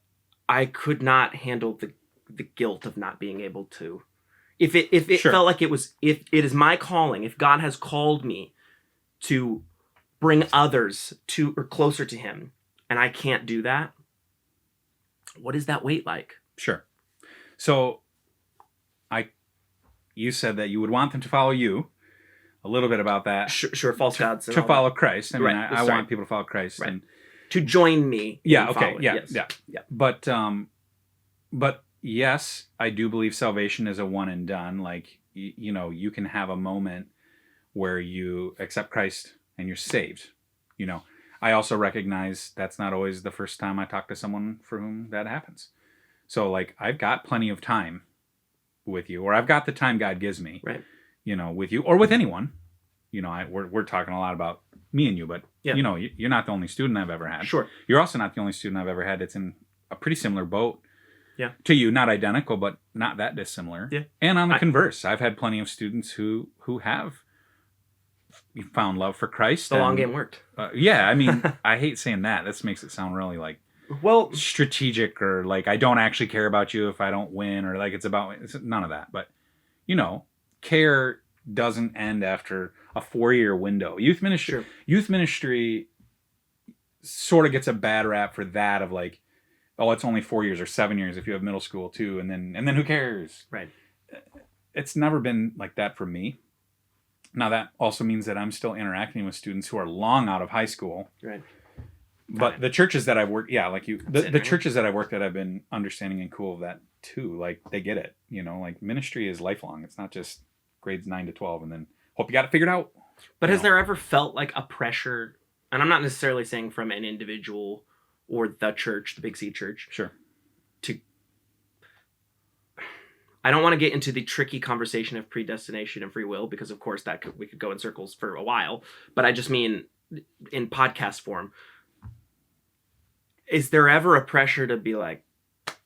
I could not handle the guilt of not being able to. If it sure. felt like if it is my calling, if God has called me to bring others to or closer to him, and I can't do that, what is that weight like? Sure. So you said that you would want them to follow you. A little bit about that. Sure, false gods. To follow Christ. I mean, right. I want people to follow Christ. Right. And to join me. Yeah, okay. Yeah. But yes, I do believe salvation is a one and done. Like, you can have a moment where you accept Christ and you're saved. I also recognize that's not always the first time I talk to someone for whom that happens. So, like, I've got plenty of time with you, or I've got the time God gives me. Right. With you or with anyone, we're talking a lot about me and you, but yeah. You're not the only student I've ever had. Sure. You're also not the only student I've ever had that's in a pretty similar boat. Yeah. To you, not identical, but not that dissimilar. Yeah. And on the converse, I've had plenty of students who have found love for Christ. The long game worked. Yeah, I mean, I hate saying that. This makes it sound really like strategic, or like I don't actually care about you if I don't win, or like it's none of that. But care doesn't end after a 4-year window. Youth ministry sort of gets a bad rap for that, of like, oh, it's only 4 years or 7 years if you have middle school too, and then who cares? Right. It's never been like that for me. Now that also means that I'm still interacting with students who are long out of high school. Right. But the churches that I've worked, the churches that I've worked at, I've been understanding and cool of that too. Like, they get it, like ministry is lifelong. It's not just grades 9 to 12 and then hope you got it figured out. But has there ever felt like a pressure, and I'm not necessarily saying from an individual or the church, the Big C church. Sure. I don't want to get into the tricky conversation of predestination and free will, because of course we could go in circles for a while, but I just mean in podcast form. Is there ever a pressure to be like,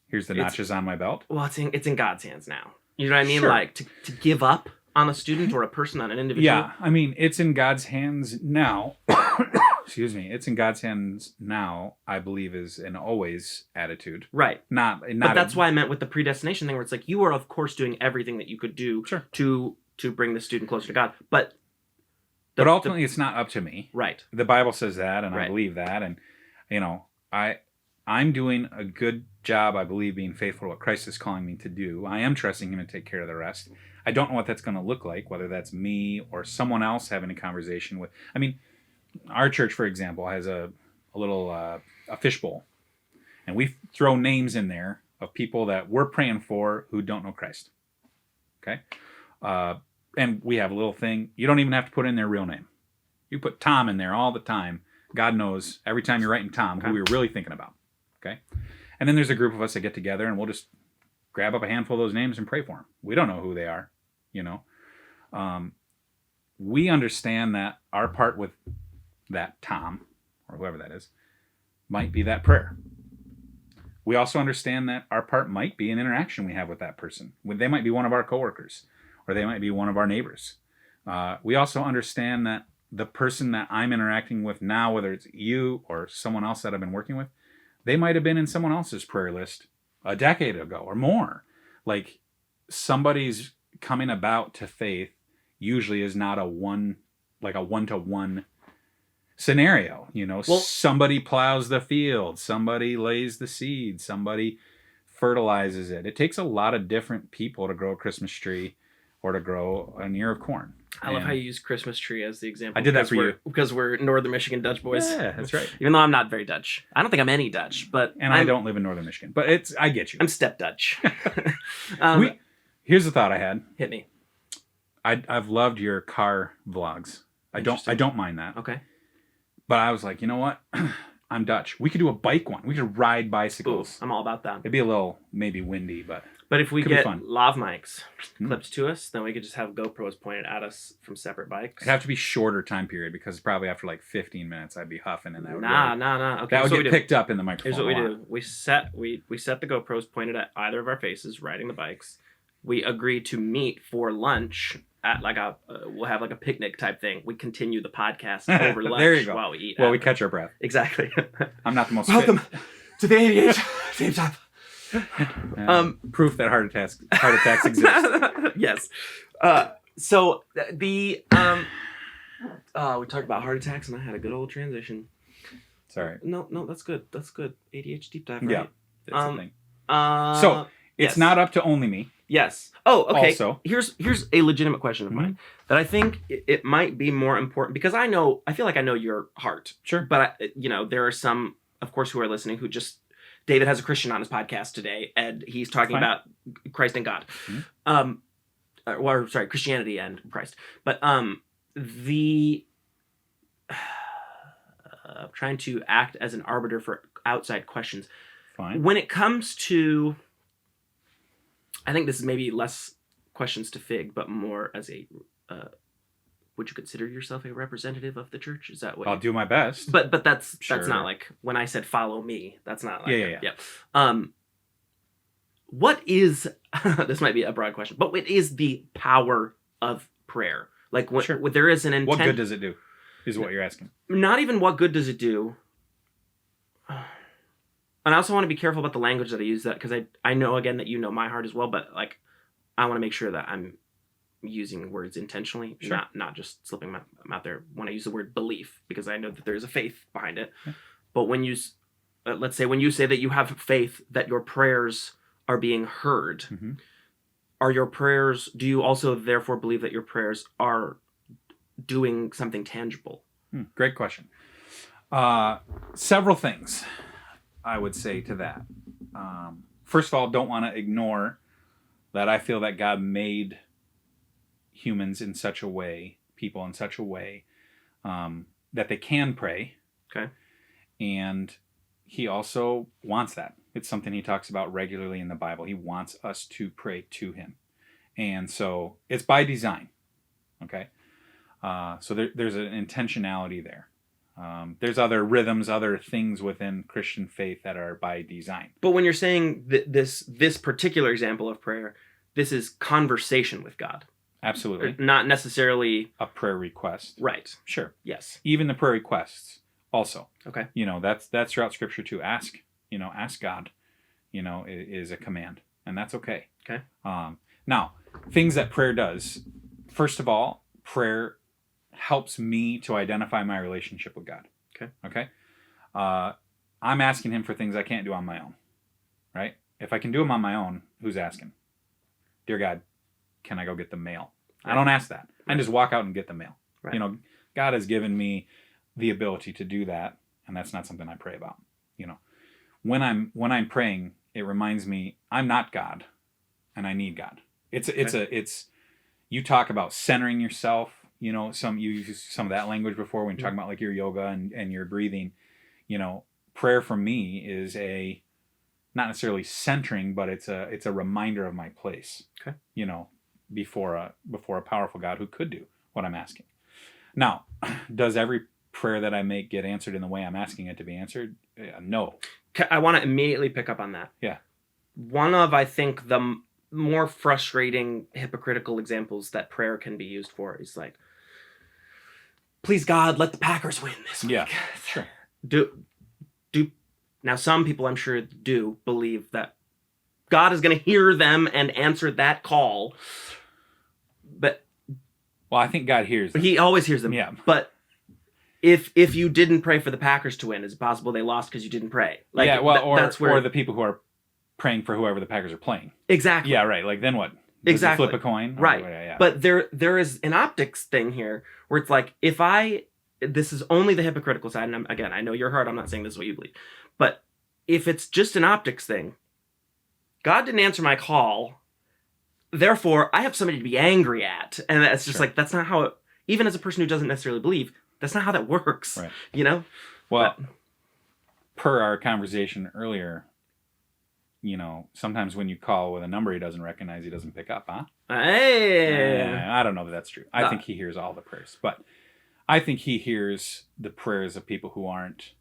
here's the notches on my belt? Well, it's in God's hands now. You know what I mean? Sure. Like to give up on a student or a person, on an individual. Yeah, I mean, it's in God's hands now. Excuse me. It's in God's hands now, I believe, is an always attitude. Right. Not but that's why I meant with the predestination thing, where it's like you are, of course, doing everything that you could do to bring the student closer to God. But ultimately, it's not up to me. Right. The Bible says that, and I believe that. And, I'm doing a good job, I believe, being faithful to what Christ is calling me to do. I am trusting him to take care of the rest. I don't know what that's going to look like, whether that's me or someone else having a conversation with. I mean, our church, for example, has a little a fishbowl, and we throw names in there of people that we're praying for who don't know Christ. Okay, and we have a little thing. You don't even have to put in their real name. You put Tom in there all the time. God knows every time you're writing Tom who you're really thinking about. Okay, and then there's a group of us that get together and we'll just grab up a handful of those names and pray for them. We don't know who they are, we understand that our part with that Tom, or whoever that is, might be that prayer. We also understand that our part might be an interaction we have with that person. They might be one of our coworkers, or they might be one of our neighbors. We also understand that the person that I'm interacting with now, whether it's you or someone else that I've been working with, they might have been in someone else's prayer list a decade ago or more. Like, somebody's coming about to faith usually is not a one-to-one scenario. Somebody plows the field, somebody lays the seed, somebody fertilizes it. It takes a lot of different people to grow a Christmas tree or to grow an ear of corn. I love how you use Christmas tree as the example. I did that for you. Because we're Northern Michigan Dutch boys. Yeah, that's right. Even though I'm not very Dutch. I don't think I'm any Dutch, but... And I don't live in Northern Michigan, but I get you. I'm step Dutch. Here's the thought I had. Hit me. I've loved your car vlogs. I don't mind that. Okay. But I was like, you know what? I'm Dutch. We could do a bike one. We could ride bicycles. Ooh, I'm all about that. It'd be a little maybe windy, but if we get lav mics clipped to us, then we could just have GoPros pointed at us from separate bikes. It'd have to be shorter time period, because probably after like 15 minutes, I'd be huffing, and that would Nah. Okay, that would get picked up in the microphone. Here's what we do: we set the GoPros pointed at either of our faces, riding the bikes. We agree to meet for lunch at we'll have like a picnic type thing. We continue the podcast over lunch. There you go. While we eat. Well, we catch our breath. Exactly. I'm not the most Welcome fit. to the A.D.H. Deep-Dive. Proof that heart attacks exist. Yes. So we talked about heart attacks, and I had a good old transition. Sorry. No, that's good. That's good. A.D.H. Deep-Dive, right? Yeah, that's the thing. So it's not up to only me. Yes. Oh, okay. Also, here's a legitimate question of mine that I think it might be more important, because I feel like I know your heart. Sure. But there are some, of course, who are listening who just... David has a Christian on his podcast today, and he's talking about Christ and God. Mm-hmm. Christianity and Christ. But trying to act as an arbiter for outside questions. Fine. When it comes to... I think this is maybe less questions to Fig, but more as a... would you consider yourself a representative of the church? Is that what... I'll do my best. But that's not like... When I said follow me, that's not like... Yeah. What is... this might be a broad question, but what is the power of prayer? Like, when there is an intent... What good does it do, is what you're asking. Not even what good does it do. And I also want to be careful about the language that I use, that because I know, again, that you know my heart as well, but like, I want to make sure that I'm using words intentionally, not just slipping them out there when I use the word belief, because I know that there's a faith behind it. Yeah. But when you, let's say when you say that you have faith that your prayers are being heard, are your prayers, do you also therefore believe that your prayers are doing something tangible? Great question. Several things I would say to that. First of all, don't want to ignore that I feel that God made humans in such a way, people in such a way, that they can pray. Okay. And he also wants that It's something he talks about regularly in the Bible. He wants us to pray to him. And so it's by design. Okay? So there's an intentionality there. There's other rhythms, other things within Christian faith that are by design. But when you're saying this particular example of prayer, this is conversation with God. Absolutely. Not necessarily a prayer request. Right. Sure. Yes. Even the prayer requests also. Okay. That's throughout Scripture too. Ask God, is a command. And that's okay. Okay. Now, things that prayer does. First of all, prayer helps me to identify my relationship with God. Okay. I'm asking him for things I can't do on my own. Right? If I can do them on my own, who's asking? Dear God, can I go get the mail? Right. I don't ask that. I just walk out and get the mail. Right. God has given me the ability to do that, and that's not something I pray about. When I'm praying, it reminds me I'm not God, and I need God. It's you talk about centering yourself. You use some of that language before when you're talking about like your yoga and your breathing. Prayer for me is not necessarily centering, but it's a reminder of my place. Okay. Before a powerful God who could do what I'm asking. Now, does every prayer that I make get answered in the way I'm asking it to be answered? No. I want to immediately pick up on that. Yeah. One of, I think, the more frustrating, hypocritical examples that prayer can be used for is like, please God, let the Packers win this week. Yeah, sure. Now, some people, I'm sure, do believe that God is going to hear them and answer that call. But I think God hears them. He always hears them. Yeah. But if you didn't pray for the Packers to win, is it possible they lost because you didn't pray? Like, yeah, or the people who are praying for whoever the Packers are playing. Exactly. Yeah, right. Like, then what? Does exactly. He flip a coin? Right. Yeah. But there is an optics thing here where it's like, this is only the hypocritical side, and again, I know your heart, I'm not saying this is what you believe. But if it's just an optics thing, God didn't answer my call, therefore I have somebody to be angry at. And it's just like, that's not how it, even as a person who doesn't necessarily believe, that's not how that works. Right. Well, per our conversation earlier, sometimes when you call with a number he doesn't recognize, he doesn't pick up, huh? Hey. I don't know if that's true. I think he hears all the prayers, but I think he hears the prayers of people who aren't,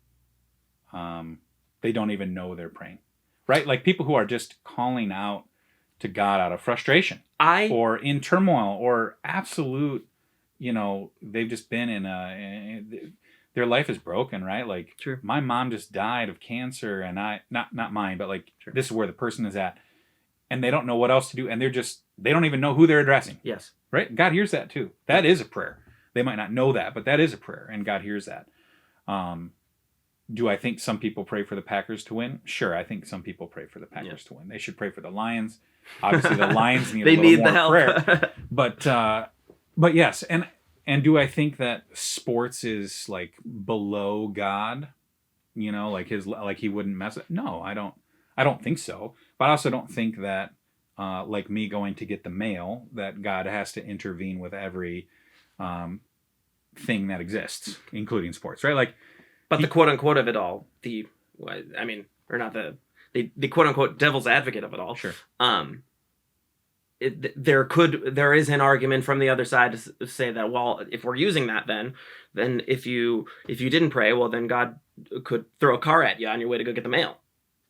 they don't even know they're praying, right? Like people who are just calling out to God out of frustration or in turmoil or absolute, they've just been their life is broken, right? Like, True. My mom just died of cancer, and not mine, but like, True. This is where the person is at, and they don't know what else to do, and they don't even know who they're addressing. Yes. Right? God hears that too. That is a prayer. They might not know that, but that is a prayer, and God hears that. Do I think some people pray for the Packers to win? Sure, I think some people pray for the Packers to win. They should pray for the Lions. Obviously, the Lions need a little more help. Prayer. But yes, and do I think that sports is like below God? Like he wouldn't mess it? No, I don't think so. But I also don't think that like me going to get the mail, that God has to intervene with every thing that exists, including sports, right? Like, but the quote unquote of it all, the quote unquote devil's advocate of it all. Sure. There is an argument from the other side to say that, well, if we're using that, then if you didn't pray, well, then God could throw a car at you on your way to go get the mail.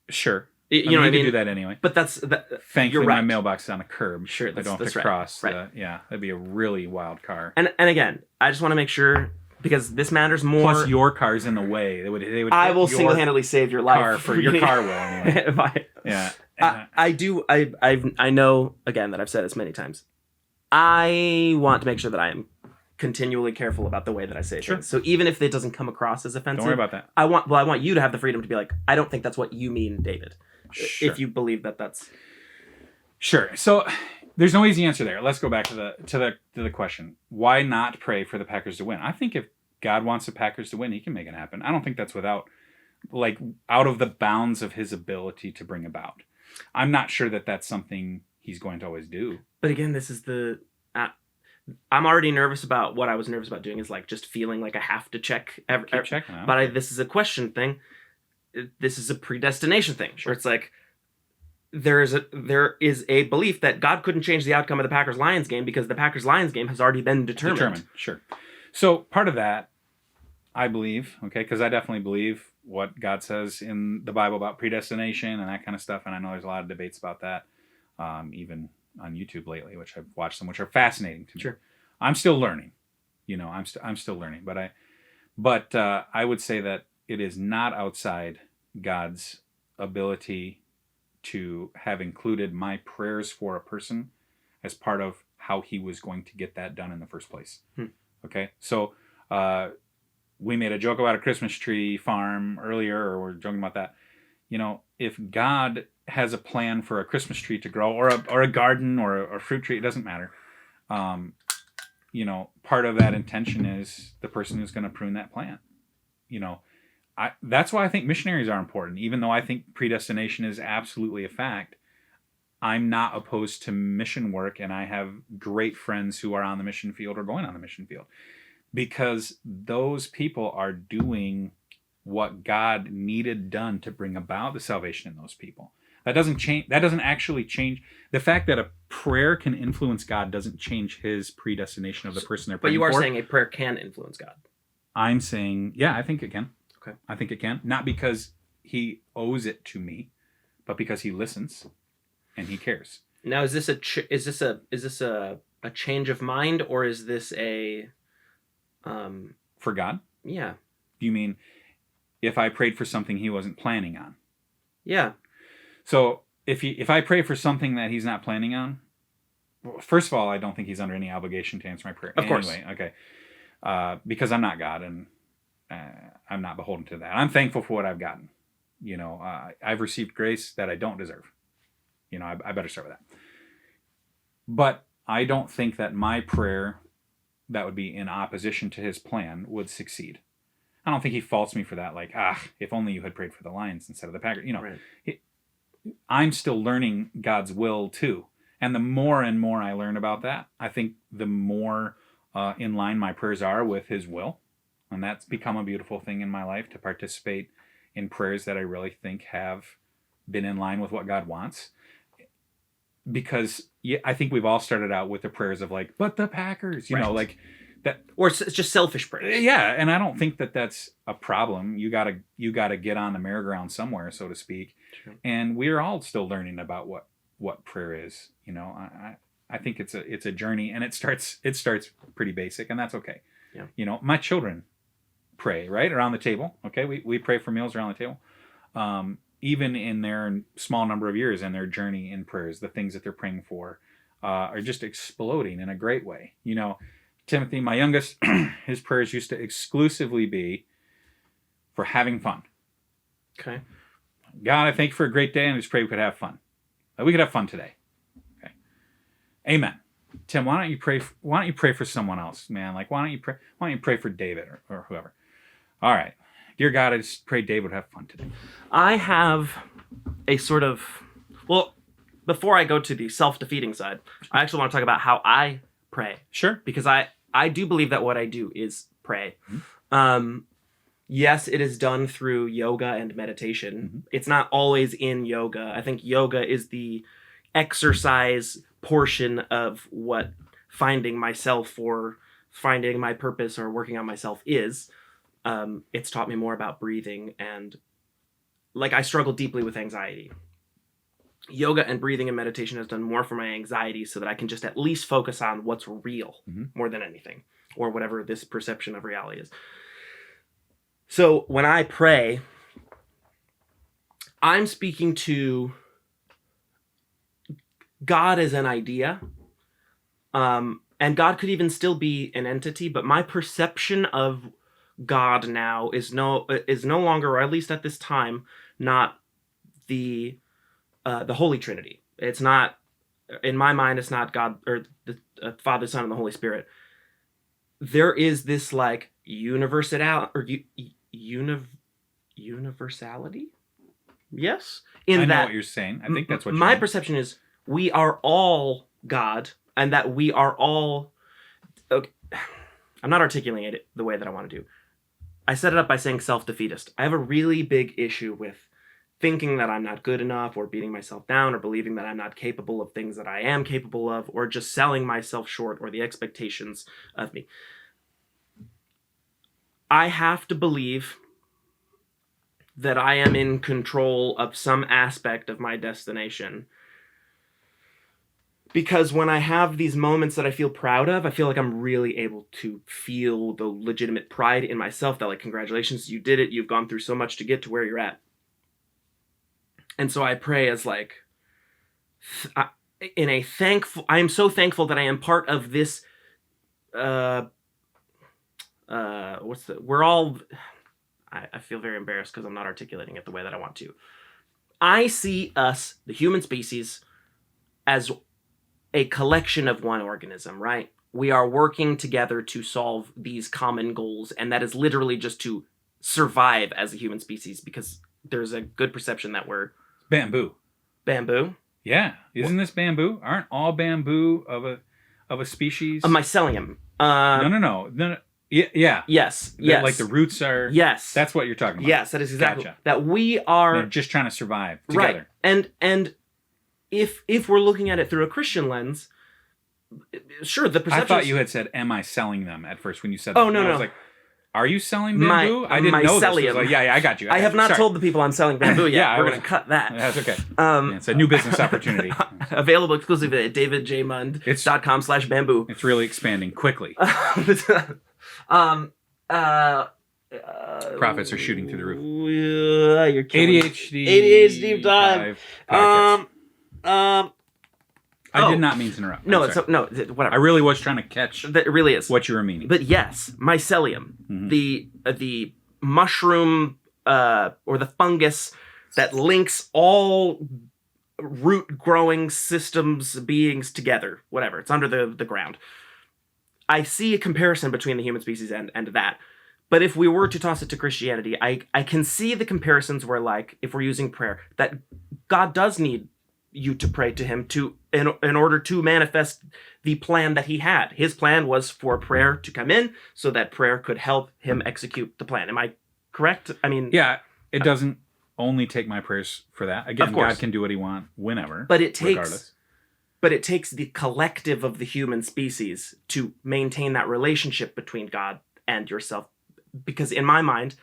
Sure. You know what I mean? Do that anyway. But thankfully my mailbox is on a curb. Sure, I don't have to cross. Right. That'd be a really wild car. And again, I just want to make sure, because this matters more. Plus, your car's in the way. They would. I will single-handedly save your life. Your car will anyway. Yeah. I do. I know, again, that I've said this many times. I want to make sure that I am continually careful about the way that I say things. So even if it doesn't come across as offensive, don't worry about that. I want you to have the freedom to be like, I don't think that's what you mean, David. Sure. If you believe that that's sure. So there's no easy answer there. Let's go back to the question. Why not pray for the Packers to win? I think if God wants the Packers to win, he can make it happen. I don't think that's out of the bounds of his ability to bring about. I'm not sure that that's something he's going to always do. But again, this is I'm already nervous about what I was nervous about doing, is like just feeling like I have to check. Keep checking out. But this is a question thing. this is a predestination thing, where it's like there is a belief that God couldn't change the outcome of the Packers-Lions game because the Packers-Lions game has already been determined. Sure. So part of that, I believe, okay, because I definitely believe what God says in the Bible about predestination and that kind of stuff, and I know there's a lot of debates about that, even on YouTube lately, which I've watched some, which are fascinating to me. Sure. I'm still learning, I'm still learning, but I would say that it is not outside God's ability to have included my prayers for a person as part of how he was going to get that done in the first place. Okay, so we made a joke about a Christmas tree farm earlier, or we're joking about that. If God has a plan for a Christmas tree to grow, or a garden, or a fruit tree, it doesn't matter. Part of that intention is the person who's going to prune that plant. That's why I think missionaries are important. Even though I think predestination is absolutely a fact, I'm not opposed to mission work, and I have great friends who are on the mission field or going on the mission field, because those people are doing what God needed done to bring about the salvation in those people. That doesn't change. That doesn't actually change. The fact that a prayer can influence God doesn't change his predestination of the person they're praying for. But you are saying a prayer can influence God. I'm saying, yeah, I think it can. Okay. I think it can. Not because he owes it to me, but because he listens and he cares. Now, is this a change of mind, or is this a for God? Yeah. Do you mean if I prayed for something he wasn't planning on? Yeah. So if I pray for something that he's not planning on, well, first of all, I don't think he's under any obligation to answer my prayer. Of course. Anyway, okay. Because I'm not God, and I'm not beholden to that. I'm thankful for what I've gotten. I've received grace that I don't deserve. I better start with that. But I don't think that my prayer that would be in opposition to his plan would succeed. I don't think he faults me for that. Like, if only you had prayed for the Lions instead of the Packers. Right. I'm still learning God's will too. And the more and more I learn about that, I think the more in line my prayers are with his will. And that's become a beautiful thing in my life, to participate in prayers that I really think have been in line with what God wants. Because I think we've all started out with the prayers of like, but the Packers, you know, like that. Or it's just selfish prayers. Yeah, and I don't think that that's a problem. You gotta get on the merry-go-round somewhere, so to speak. Sure. And we're all still learning about what prayer is. I think it's a journey, and it starts pretty basic, and that's okay. Yeah. My children pray right around the table. Okay, we pray for meals around the table. Even in their small number of years and their journey in prayers, the things that they're praying for are just exploding in a great way. Timothy, my youngest, his prayers used to exclusively be for having fun. Okay. God, I thank you for a great day, and I just pray we could have fun. We could have fun today. Okay. Amen. Tim, why don't you pray for someone else, man? Like, why don't you pray for David or whoever? All right. Dear God, I just pray David would have fun today. I have a sort of... Well, before I go to the self-defeating side, I actually want to talk about how I pray. Sure. Because I do believe that what I do is pray. Mm-hmm. Yes, it is done through yoga and meditation. Mm-hmm. It's not always in yoga. I think yoga is the exercise portion of what finding myself or finding my purpose or working on myself is. It's taught me more about breathing, and I struggle deeply with anxiety. Yoga and breathing and meditation has done more for my anxiety so that I can just at least focus on what's real more than anything, or whatever this perception of reality is. So when I pray, I'm speaking to God as an idea, and God could even still be an entity, but my perception of God now is no longer, or at least at this time, not the Holy Trinity. It's not, in my mind, it's not God or the Father, Son, and the Holy Spirit. There is this universality. Yes, I know what you're saying. I think that's what my perception is. We are all God, and that we are all. Okay, I'm not articulating it the way that I want to do. I set it up by saying self-defeatist. I have a really big issue with thinking that I'm not good enough, or beating myself down, or believing that I'm not capable of things that I am capable of, or just selling myself short, or the expectations of me. I have to believe that I am in control of some aspect of my destination. Because when I have these moments that I feel proud of, I feel like I'm really able to feel the legitimate pride in myself that, like, congratulations, you did it. You've gone through so much to get to where you're at. And so I pray as like, I am so thankful that I am part of this, I feel very embarrassed because I'm not articulating it the way that I want to. I see us, the human species, as a collection of one organism, right? We are working together to solve these common goals, and that is literally just to survive as a human species, because there's a good perception that we're... Bamboo. Bamboo? Yeah. Isn't this bamboo? Aren't all bamboo of a species? A mycelium. No. Yeah. Yes. Yes. Like the roots are... Yes. That's what you're talking about. Yes, that is exactly... Gotcha. That we are... They're just trying to survive together. Right. And if we're looking at it through a Christian lens, sure, the perception... I thought you had said, am I selling them at first when you said that. Oh, no. I was like, are you selling bamboo? I didn't know this. Was like, yeah, I got you. I have not told the people I'm selling bamboo yet. Yeah, we're going to cut that. That's okay. It's a new business opportunity. Available exclusively at davidjmund.com/bamboo. It's really expanding quickly. Profits are shooting through the roof. You're killing A.D.H.Deep-Dive. Deep-Dive. I did not mean to interrupt. No, whatever. I really was trying to catch it really is what you were meaning. But yes, mycelium, the mushroom or the fungus that links all root growing systems, beings together, whatever. It's under the ground. I see a comparison between the human species and that. But if we were to toss it to Christianity, I can see the comparisons where, like, if we're using prayer, that God does need you to pray to him in order to manifest the plan that he had. His plan was for prayer to come in so that prayer could help him execute the plan. Am I correct? I mean... Yeah, it doesn't only take my prayers for that. Again, God can do what he wants whenever, but it takes, regardless. But it takes the collective of the human species to maintain that relationship between God and yourself. Because in my mind,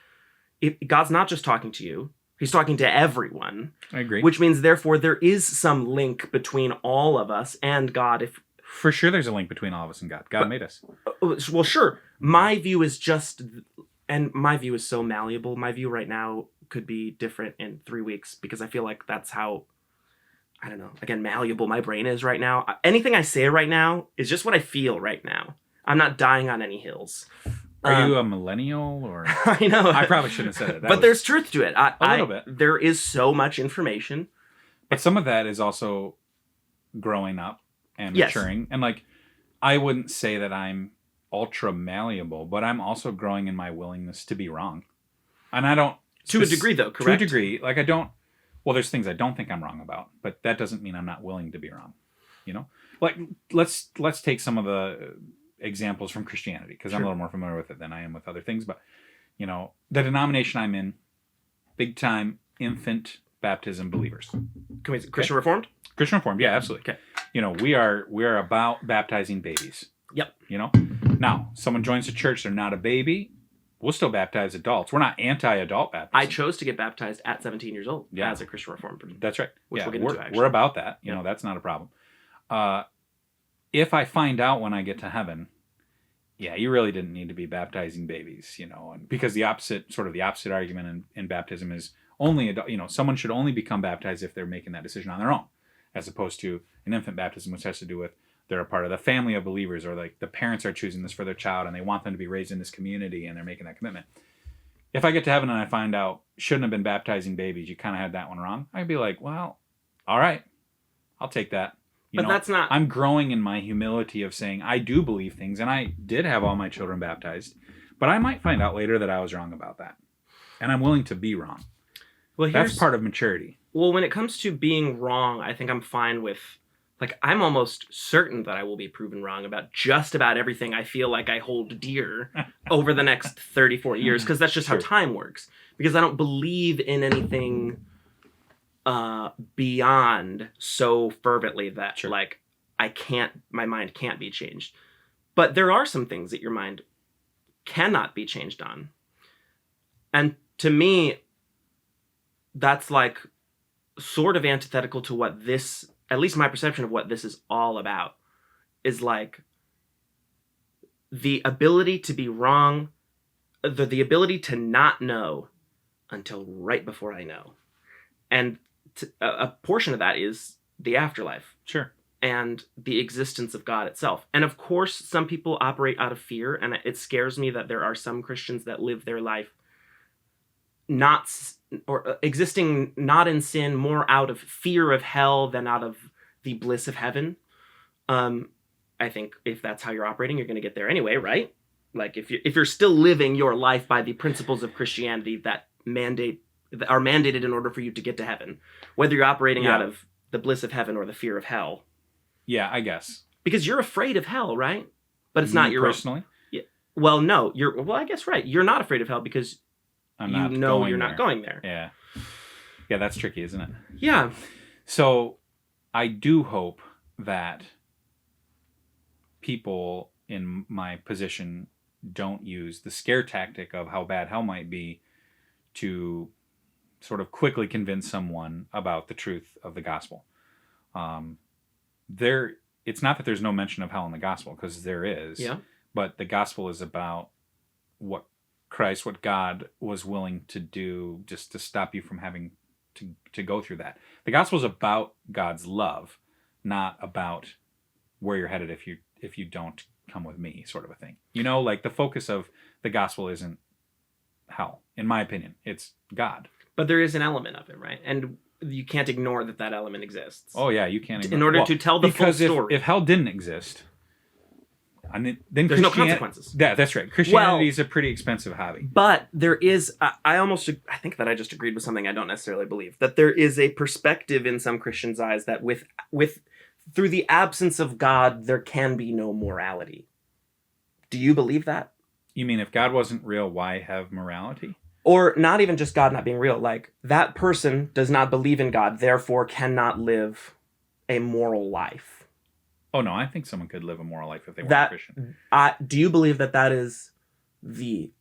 if God's not just talking to you, he's talking to everyone. I agree. Which means, therefore, there is some link between all of us and God. For sure there's a link between all of us and God. God made us. Well, sure. My view is just... And my view is so malleable. My view right now could be different in 3 weeks, because I feel like that's how... I don't know. Again, malleable my brain is right now. Anything I say right now is just what I feel right now. I'm not dying on any hills. Are you a millennial or? I know. I probably shouldn't have said it. But there's truth to it. A little bit. There is so much information. But some of that is also growing up and maturing. Yes. And like, I wouldn't say that I'm ultra malleable, but I'm also growing in my willingness to be wrong. And I don't... To a degree, though, correct? To a degree. Like, I don't... Well, there's things I don't think I'm wrong about, but that doesn't mean I'm not willing to be wrong. You know? Like, let's take some of the examples from Christianity, because I'm a little more familiar with it than I am with other things. But, you know, the denomination I'm in, big time infant baptism believers. Christian Reformed? Christian Reformed, yeah, absolutely. Okay. You know, we are about baptizing babies. Yep. You know? Now, someone joins the church, they're not a baby, we'll still baptize adults. We're not anti-adult baptism. I chose to get baptized at 17 years old as a Christian Reformed. That's right. Which we'll get into, actually. We're about that. You know, that's not a problem. If I find out when I get to heaven, yeah, you really didn't need to be baptizing babies, you know, and because the opposite argument in baptism is only, you know, someone should only become baptized if they're making that decision on their own, as opposed to an infant baptism, which has to do with they're a part of the family of believers, or like the parents are choosing this for their child and they want them to be raised in this community and they're making that commitment. If I get to heaven and I find out shouldn't have been baptizing babies, you kind of had that one wrong, I'd be like, well, all right, I'll take that. But that's not... I'm growing in my humility of saying I do believe things, and I did have all my children baptized, but I might find out later that I was wrong about that, and I'm willing to be wrong. Well, that's part of maturity. Well, when it comes to being wrong, I think I'm fine with like, I'm almost certain that I will be proven wrong about just about everything I feel like I hold dear over the next 34 years, because that's just how time works. Because I don't believe in anything beyond so fervently that, like, my mind can't be changed. But there are some things that your mind cannot be changed on. And to me, that's like sort of antithetical to what this, at least my perception of what this is all about, is like the ability to be wrong, the ability to not know until right before I know. And a portion of that is the afterlife. Sure. And the existence of God itself. And of course, some people operate out of fear, and it scares me that there are some Christians that live their life existing not in sin, more out of fear of hell than out of the bliss of heaven. I think if that's how you're operating, you're going to get there anyway, right? Like if you're still living your life by the principles of Christianity that are mandated in order for you to get to heaven, whether you're operating out of the bliss of heaven or the fear of hell. Yeah, I guess. Because you're afraid of hell, right? But it's not your personally. Yeah. Well, no, I guess right. You're not afraid of hell because you're not going there. Yeah. Yeah, that's tricky, isn't it? Yeah. So I do hope that people in my position don't use the scare tactic of how bad hell might be to sort of quickly convince someone about the truth of the gospel. It's not that there's no mention of hell in the gospel, because there is. Yeah. But the gospel is about what God was willing to do just to stop you from having to go through that. The gospel is about God's love, not about where you're headed if you don't come with me, sort of a thing. You know, like the focus of the gospel isn't hell, in my opinion. It's God. But there is an element of it, right? And you can't ignore that element exists. Oh yeah, you can't ignore. In order to tell the full story. Because if hell didn't exist, then there's no consequences. Yeah, that's right. Christianity is a pretty expensive hobby. But there is, I think that I just agreed with something I don't necessarily believe, that there is a perspective in some Christians' eyes that through the absence of God, there can be no morality. Do you believe that? You mean if God wasn't real, why have morality? Or not even just God not being real, like that person does not believe in God, therefore cannot live a moral life. Oh no, I think someone could live a moral life if they weren't a Christian. Do you believe that is the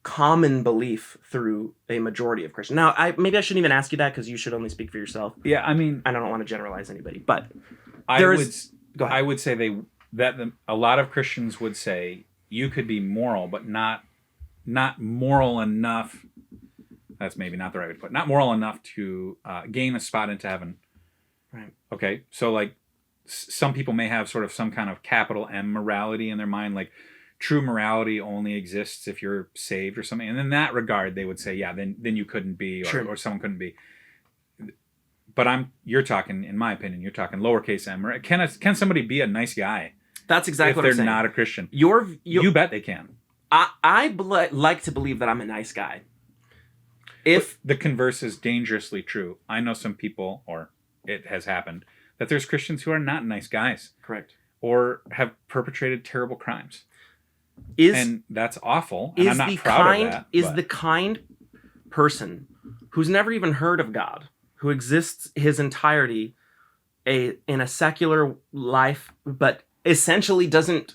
common belief through a majority of Christians? Now, maybe I shouldn't even ask you that because you should only speak for yourself. Yeah, I mean, I don't want to generalize anybody, but I would say a lot of Christians would say you could be moral, but not moral enough. That's maybe not the right way to put it. Not moral enough to gain a spot into heaven. Right. Okay. So like some people may have sort of some kind of capital M morality in their mind, like true morality only exists if you're saved or something. And in that regard, they would say, yeah, then you couldn't be, or someone couldn't be. But you're talking, in my opinion, you're talking lowercase m. Can somebody be a nice guy? That's exactly what I'm saying. If they're not a Christian. You bet they can. I like to believe that I'm a nice guy. If the converse is dangerously true. I know some people, or it has happened, that there's Christians who are not nice guys. Correct. Or have perpetrated terrible crimes. And that's awful. And I'm not proud of that. Is the kind person who's never even heard of God, who exists his entirety in a secular life, but essentially doesn't...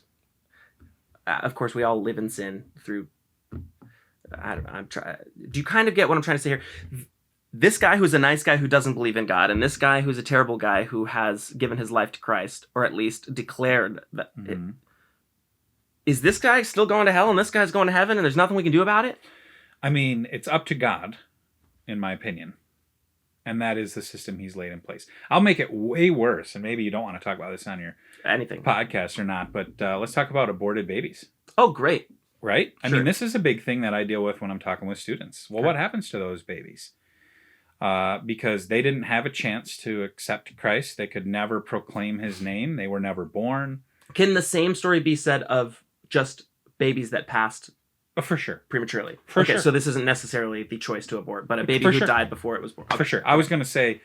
of course, we all live in sin through... I don't know. Do you kind of get what I'm trying to say here? This guy who's a nice guy who doesn't believe in God, and this guy who's a terrible guy who has given his life to Christ, or at least declared that... Mm-hmm. Is this guy still going to hell, and this guy's going to heaven, and there's nothing we can do about it? I mean, it's up to God, in my opinion. And that is the system he's laid in place. I'll make it way worse, and maybe you don't want to talk about this on your podcast or not, but let's talk about aborted babies. Oh, great. Right? Sure. I mean, this is a big thing that I deal with when I'm talking with students. Well, what happens to those babies? Because they didn't have a chance to accept Christ. They could never proclaim his name. They were never born. Can the same story be said of just babies that passed for sure prematurely? For sure. So this isn't necessarily the choice to abort, but a baby who died before it was born. Okay. For sure. I was going to say,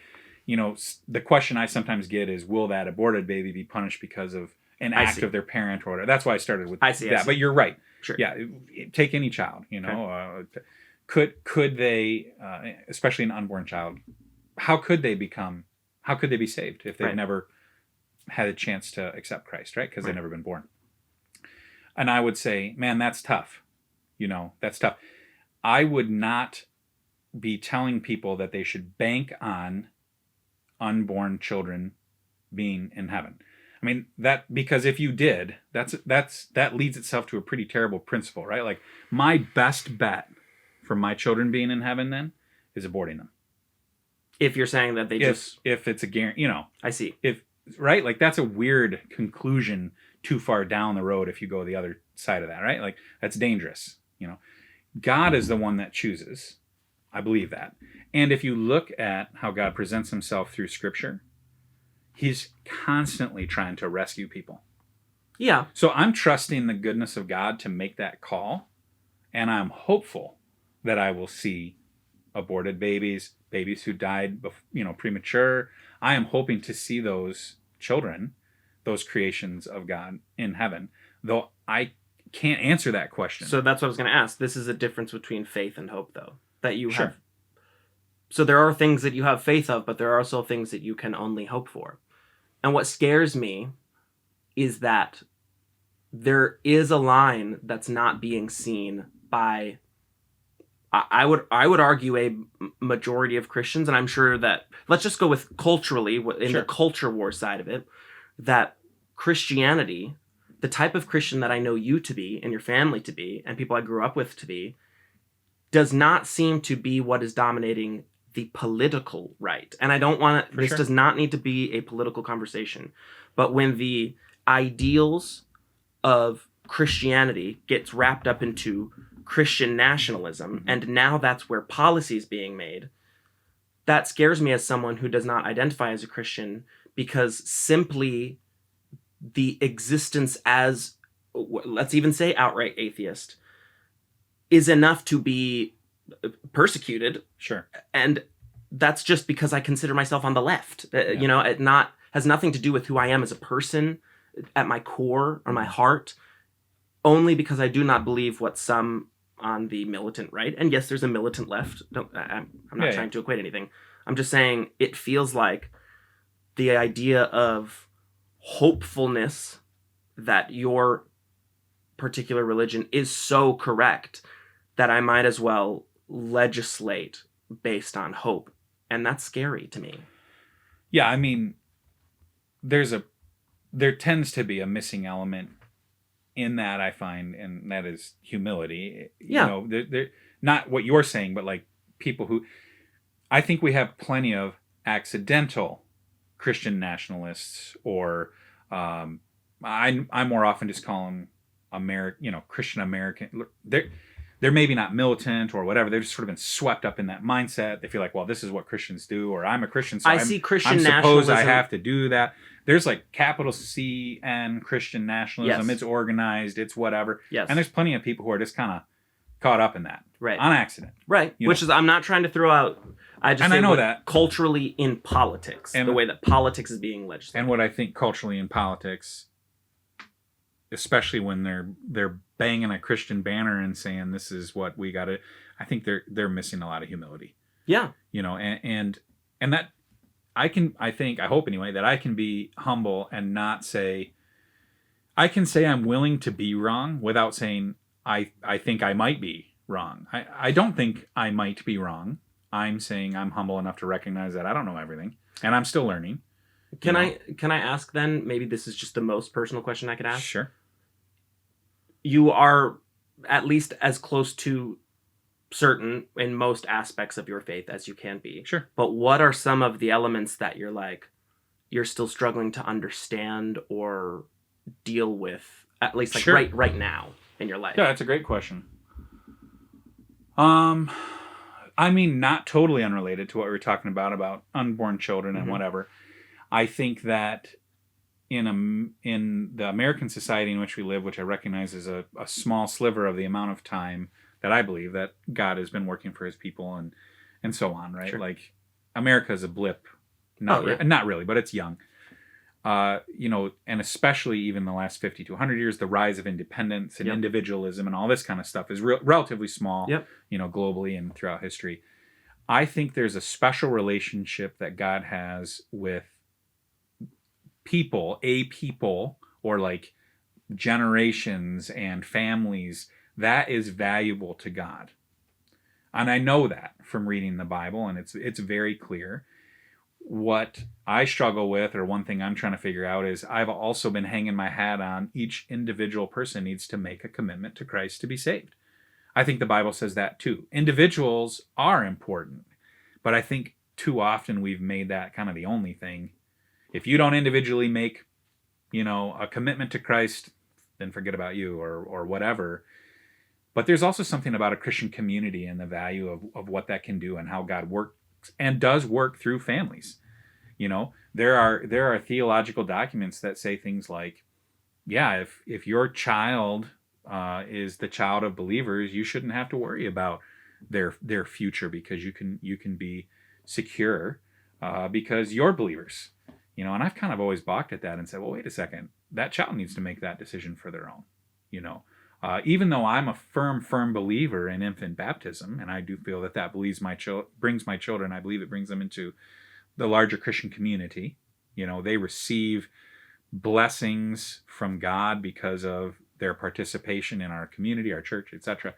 the question I sometimes get is, will that aborted baby be punished because of an act of their parent or whatever? That's why I started with that. But you're right. Sure. Yeah. Take any child, could they, especially an unborn child, how could they be saved if they've never had a chance to accept Christ, right? Because they've never been born. And I would say, man, that's tough. That's tough. I would not be telling people that they should bank on unborn children being in heaven. I mean, because if you did, that leads itself to a pretty terrible principle, right? Like, my best bet for my children being in heaven then is aborting them. If you're saying that if it's a guarantee, I see. Right? Like, that's a weird conclusion too far down the road if you go the other side of that, right? Like, that's dangerous. God is the one that chooses. I believe that. And if you look at how God presents himself through Scripture, he's constantly trying to rescue people. Yeah. So I'm trusting the goodness of God to make that call, and I'm hopeful that I will see aborted babies who died, premature. I am hoping to see those children, those creations of God in heaven, though I can't answer that question. So that's what I was going to ask. This is a difference between faith and hope, though, that you have. So there are things that you have faith of, but there are also things that you can only hope for. And what scares me is that there is a line that's not being seen by, I would argue, a majority of Christians, and I'm sure that, let's just go with culturally, in the culture war side of it, that Christianity, the type of Christian that I know you to be, and your family to be, and people I grew up with to be, does not seem to be what is dominating the political right. And I don't want to, this does not need to be a political conversation, but when the ideals of Christianity gets wrapped up into Christian nationalism, and now that's where policy is being made, that scares me as someone who does not identify as a Christian, because simply the existence as, let's even say outright atheist, is enough to be persecuted. Sure. And that's just because I consider myself on the left. It has nothing to do with who I am as a person at my core or my heart, only because I do not believe what some on the militant right, and yes, there's a militant left. I'm not trying to equate anything. I'm just saying it feels like the idea of hopefulness that your particular religion is so correct that I might as well legislate based on hope. And that's scary to me. Yeah, I mean, there tends to be a missing element in that, I find, and that is humility. Yeah. They're not what you're saying, but like people who, I think we have plenty of accidental Christian nationalists, or I more often just call them Christian American. They're maybe not militant or whatever. They've just sort of been swept up in that mindset. They feel like, well, this is what Christians do, or I'm a Christian, so see Christian I'm nationalism. suppose I have to do that. There's like capital CN Christian nationalism. Yes. It's organized. It's whatever. Yes. And there's plenty of people who are just kind of caught up in that, right, on accident, right. Which is, I'm not trying to throw out. I know that culturally in politics, and the way that politics is being legislated, and what I think culturally in politics, especially when they're banging a Christian banner and saying this is what we got to, I think they're missing a lot of humility. Yeah. And that I hope anyway, that I can be humble and not say, I can say I'm willing to be wrong without saying I think I might be wrong. I don't think I might be wrong. I'm saying I'm humble enough to recognize that I don't know everything, and I'm still learning. Can I ask then, maybe this is just the most personal question I could ask? Sure. You are at least as close to certain in most aspects of your faith as you can be. Sure. But what are some of the elements that you're still struggling to understand or deal with, at least right now in your life? Yeah, that's a great question. I mean, not totally unrelated to what we were talking about unborn children and whatever. I think that in the American society in which we live, which I recognize is a small sliver of the amount of time that I believe that God has been working for his people and so on, right? Sure. Like, America is a blip Not really, but it's young. And especially even the last 50 to 100 years, the rise of independence and individualism and all this kind of stuff is relatively small, globally and throughout history. I think there's a special relationship that God has with people, or like generations and families that is valuable to God. And I know that from reading the Bible, and it's very clear. What I struggle with, or one thing I'm trying to figure out, is I've also been hanging my hat on each individual person needs to make a commitment to Christ to be saved. I think the Bible says that too. Individuals are important, but I think too often we've made that kind of the only thing. If you don't individually make, a commitment to Christ, then forget about you or whatever. But there's also something about a Christian community and the value of what that can do and how God works and does work through families. There are theological documents that say things like, if your child is the child of believers, you shouldn't have to worry about their future, because you can be secure because you're believers. And I've kind of always balked at that and said, well, wait a second, that child needs to make that decision for their own. Even though I'm a firm believer in infant baptism, and I do feel that brings my children, I believe it brings them into the larger Christian community. They receive blessings from God because of their participation in our community, our church, etc.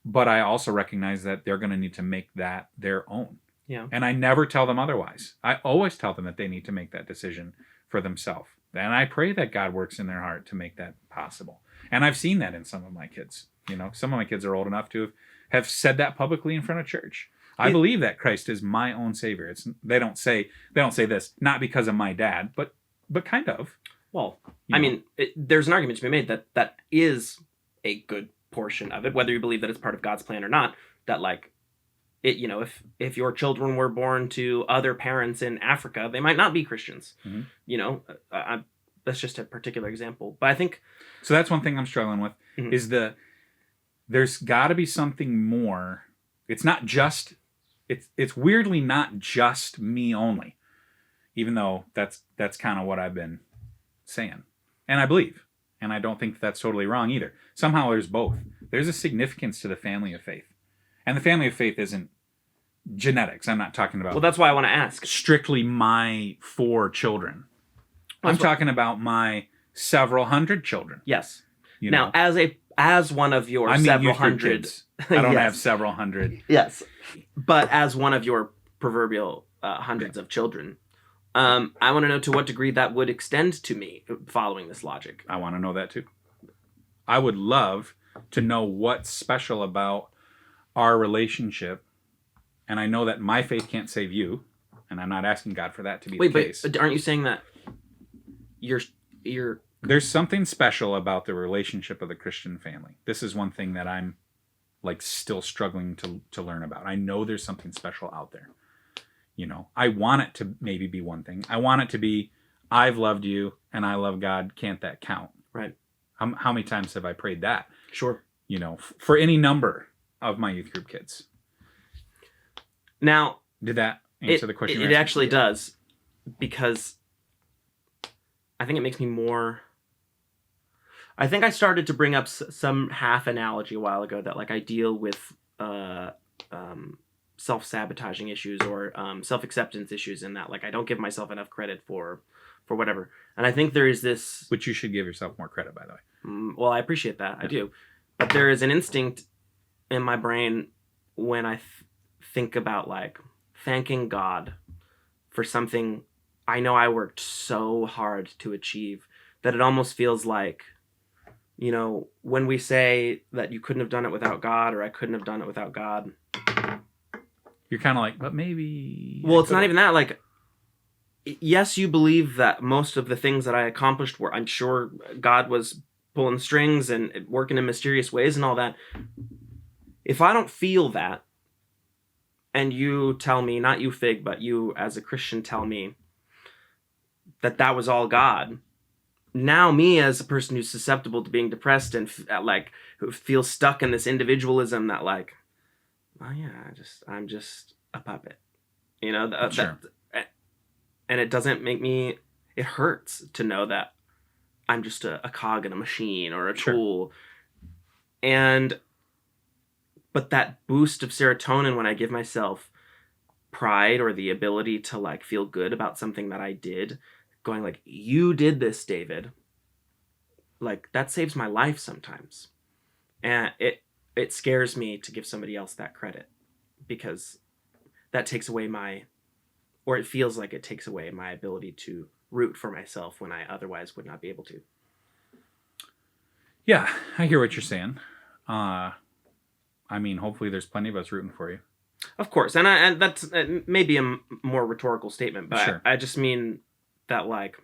But I also recognize that they're going to need to make that their own. Yeah. And I never tell them otherwise. I always tell them that they need to make that decision for themselves. And I pray that God works in their heart to make that possible. And I've seen that in some of my kids. Some of my kids are old enough to have said that publicly in front of church. I believe that Christ is my own Savior. They don't say this, not because of my dad, but kind of. Well, there's an argument to be made that is a good portion of it, whether you believe that it's part of God's plan or not, that if your children were born to other parents in Africa, they might not be Christians. Mm-hmm. That's just a particular example. But I think... So that's one thing I'm struggling with, mm-hmm. is there's got to be something more. It's not just... It's weirdly not just me only, even though that's kind of what I've been saying. And I believe. And I don't think that's totally wrong either. Somehow there's both. There's a significance to the family of faith. And the family of faith isn't genetics. I'm not talking about... Well, that's why I want to ask. Strictly my 4 children. I'm talking about my several hundred children. Yes. Now, as one of your several hundred... Kids. I don't have several hundred. Yes. But as one of your proverbial hundreds of children, I want to know to what degree that would extend to me following this logic. I want to know that too. I would love to know what's special about our relationship. And I know that my faith can't save you. And I'm not asking God for that to be the case. But aren't you saying that you're... There's something special about the relationship of the Christian family. This is one thing that I'm still struggling to learn about. I know there's something special out there. I want it to maybe be one thing. I want it to be, I've loved you and I love God. Can't that count? Right. How many times have I prayed that? Sure. For any number of my youth group kids. Now, did that answer the question? It actually does, because I think it makes me more... I think I started to bring up some half analogy a while ago that I deal with self-sabotaging issues or self-acceptance issues, in that I don't give myself enough credit for whatever. And I think there is this... Which you should give yourself more credit, by the way. Well, I appreciate that. Yeah. I do. But there is an instinct in my brain when I think about thanking God for something I know I worked so hard to achieve, that it almost feels like, when we say that you couldn't have done it without God, or I couldn't have done it without God. You're kind of but maybe... Well, it's not even that. Yes, you believe that most of the things that I accomplished were, I'm sure God was pulling strings and working in mysterious ways and all that. If I don't feel that, and you tell me, not you, Fig, but you as a Christian tell me that was all God, now me as a person who's susceptible to being depressed and who feels stuck in this individualism that oh yeah, I'm just a puppet, Sure. And it doesn't make me, it hurts to know that I'm just a cog in a machine or a tool. And, but that boost of serotonin when I give myself pride or the ability to like feel good about something that I did, going like, you did this, David. Like that saves my life sometimes. And it scares me to give somebody else that credit because that takes away or it feels like it takes away my ability to root for myself when I otherwise would not be able to. Yeah, I hear what you're saying. I mean, hopefully there's plenty of us rooting for you. Of course. And that's maybe a more rhetorical statement, but sure. I just mean that like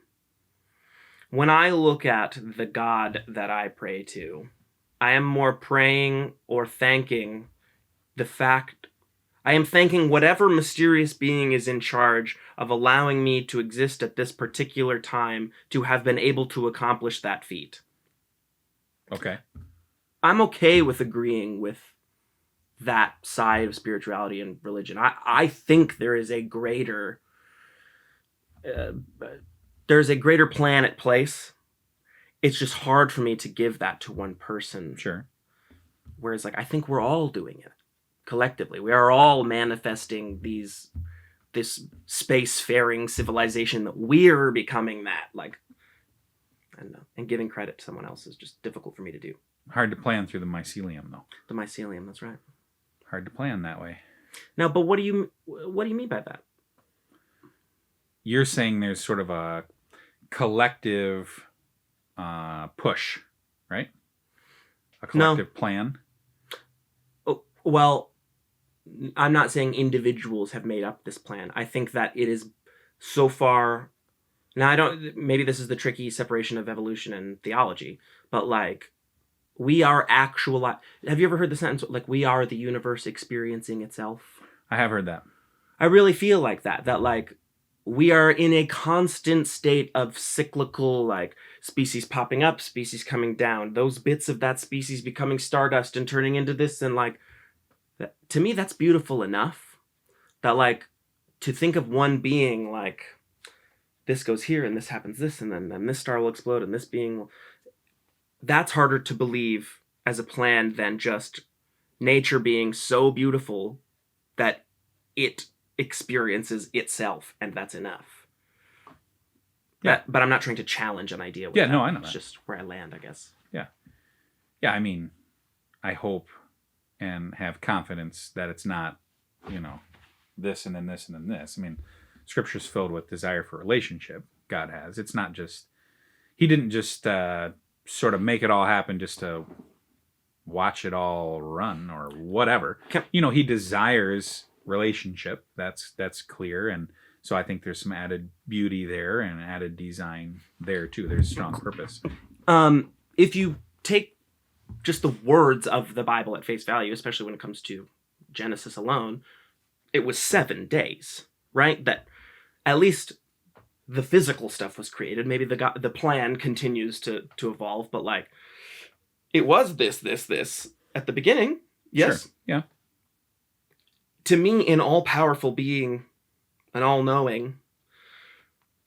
when I look at the God that I pray to, I am more praying or thanking the fact I am thanking whatever mysterious being is in charge of allowing me to exist at this particular time to have been able to accomplish that feat. Okay. I'm okay with agreeing with that side of spirituality and religion. I think there is a greater there's a greater plan at place. It's just hard for me to give that to one person. Sure. Whereas like I think we're all doing it collectively. We are all manifesting this spacefaring civilization that we're becoming that. Like, I don't know. And giving credit to someone else is just difficult for me to do. Hard to plan through the mycelium, though. The mycelium, that's right. Hard to plan that way. Now, but what do you mean by that? You're saying there's sort of a collective push, right? A collective plan? Oh, well, I'm not saying individuals have made up this plan. I think that it is so far... Now, maybe this is the tricky separation of evolution and theology, but like, we are actual... Have you ever heard the sentence, like, we are the universe experiencing itself? I have heard that. I really feel like that like, we are in a constant state of cyclical, like, species popping up, species coming down, those bits of that species becoming stardust and turning into this, and like, to me, that's beautiful enough that, like, to think of one being, like, this goes here, and this happens this, and then this star will explode, and this being will... That's harder to believe as a plan than just nature being so beautiful that it experiences itself, and that's enough. Yeah. But I'm not trying to challenge an idea with that. No, I know it's that. just where I land, I guess. Yeah. Yeah, I mean, I hope and have confidence that it's not, this and then this and then this. I mean, Scripture's filled with desire for relationship. God has. It's not just... He didn't just sort of make it all happen just to watch it all run or whatever. He desires relationship. That's clear. And so I think there's some added beauty there and added design there too. There's strong purpose. If you take just the words of the Bible at face value, especially when it comes to Genesis alone, it was 7 days, right? That at least the physical stuff was created. Maybe the plan continues to evolve, but like, it was this at the beginning. Yes. Sure. Yeah. To me, an all-powerful being, an all-knowing,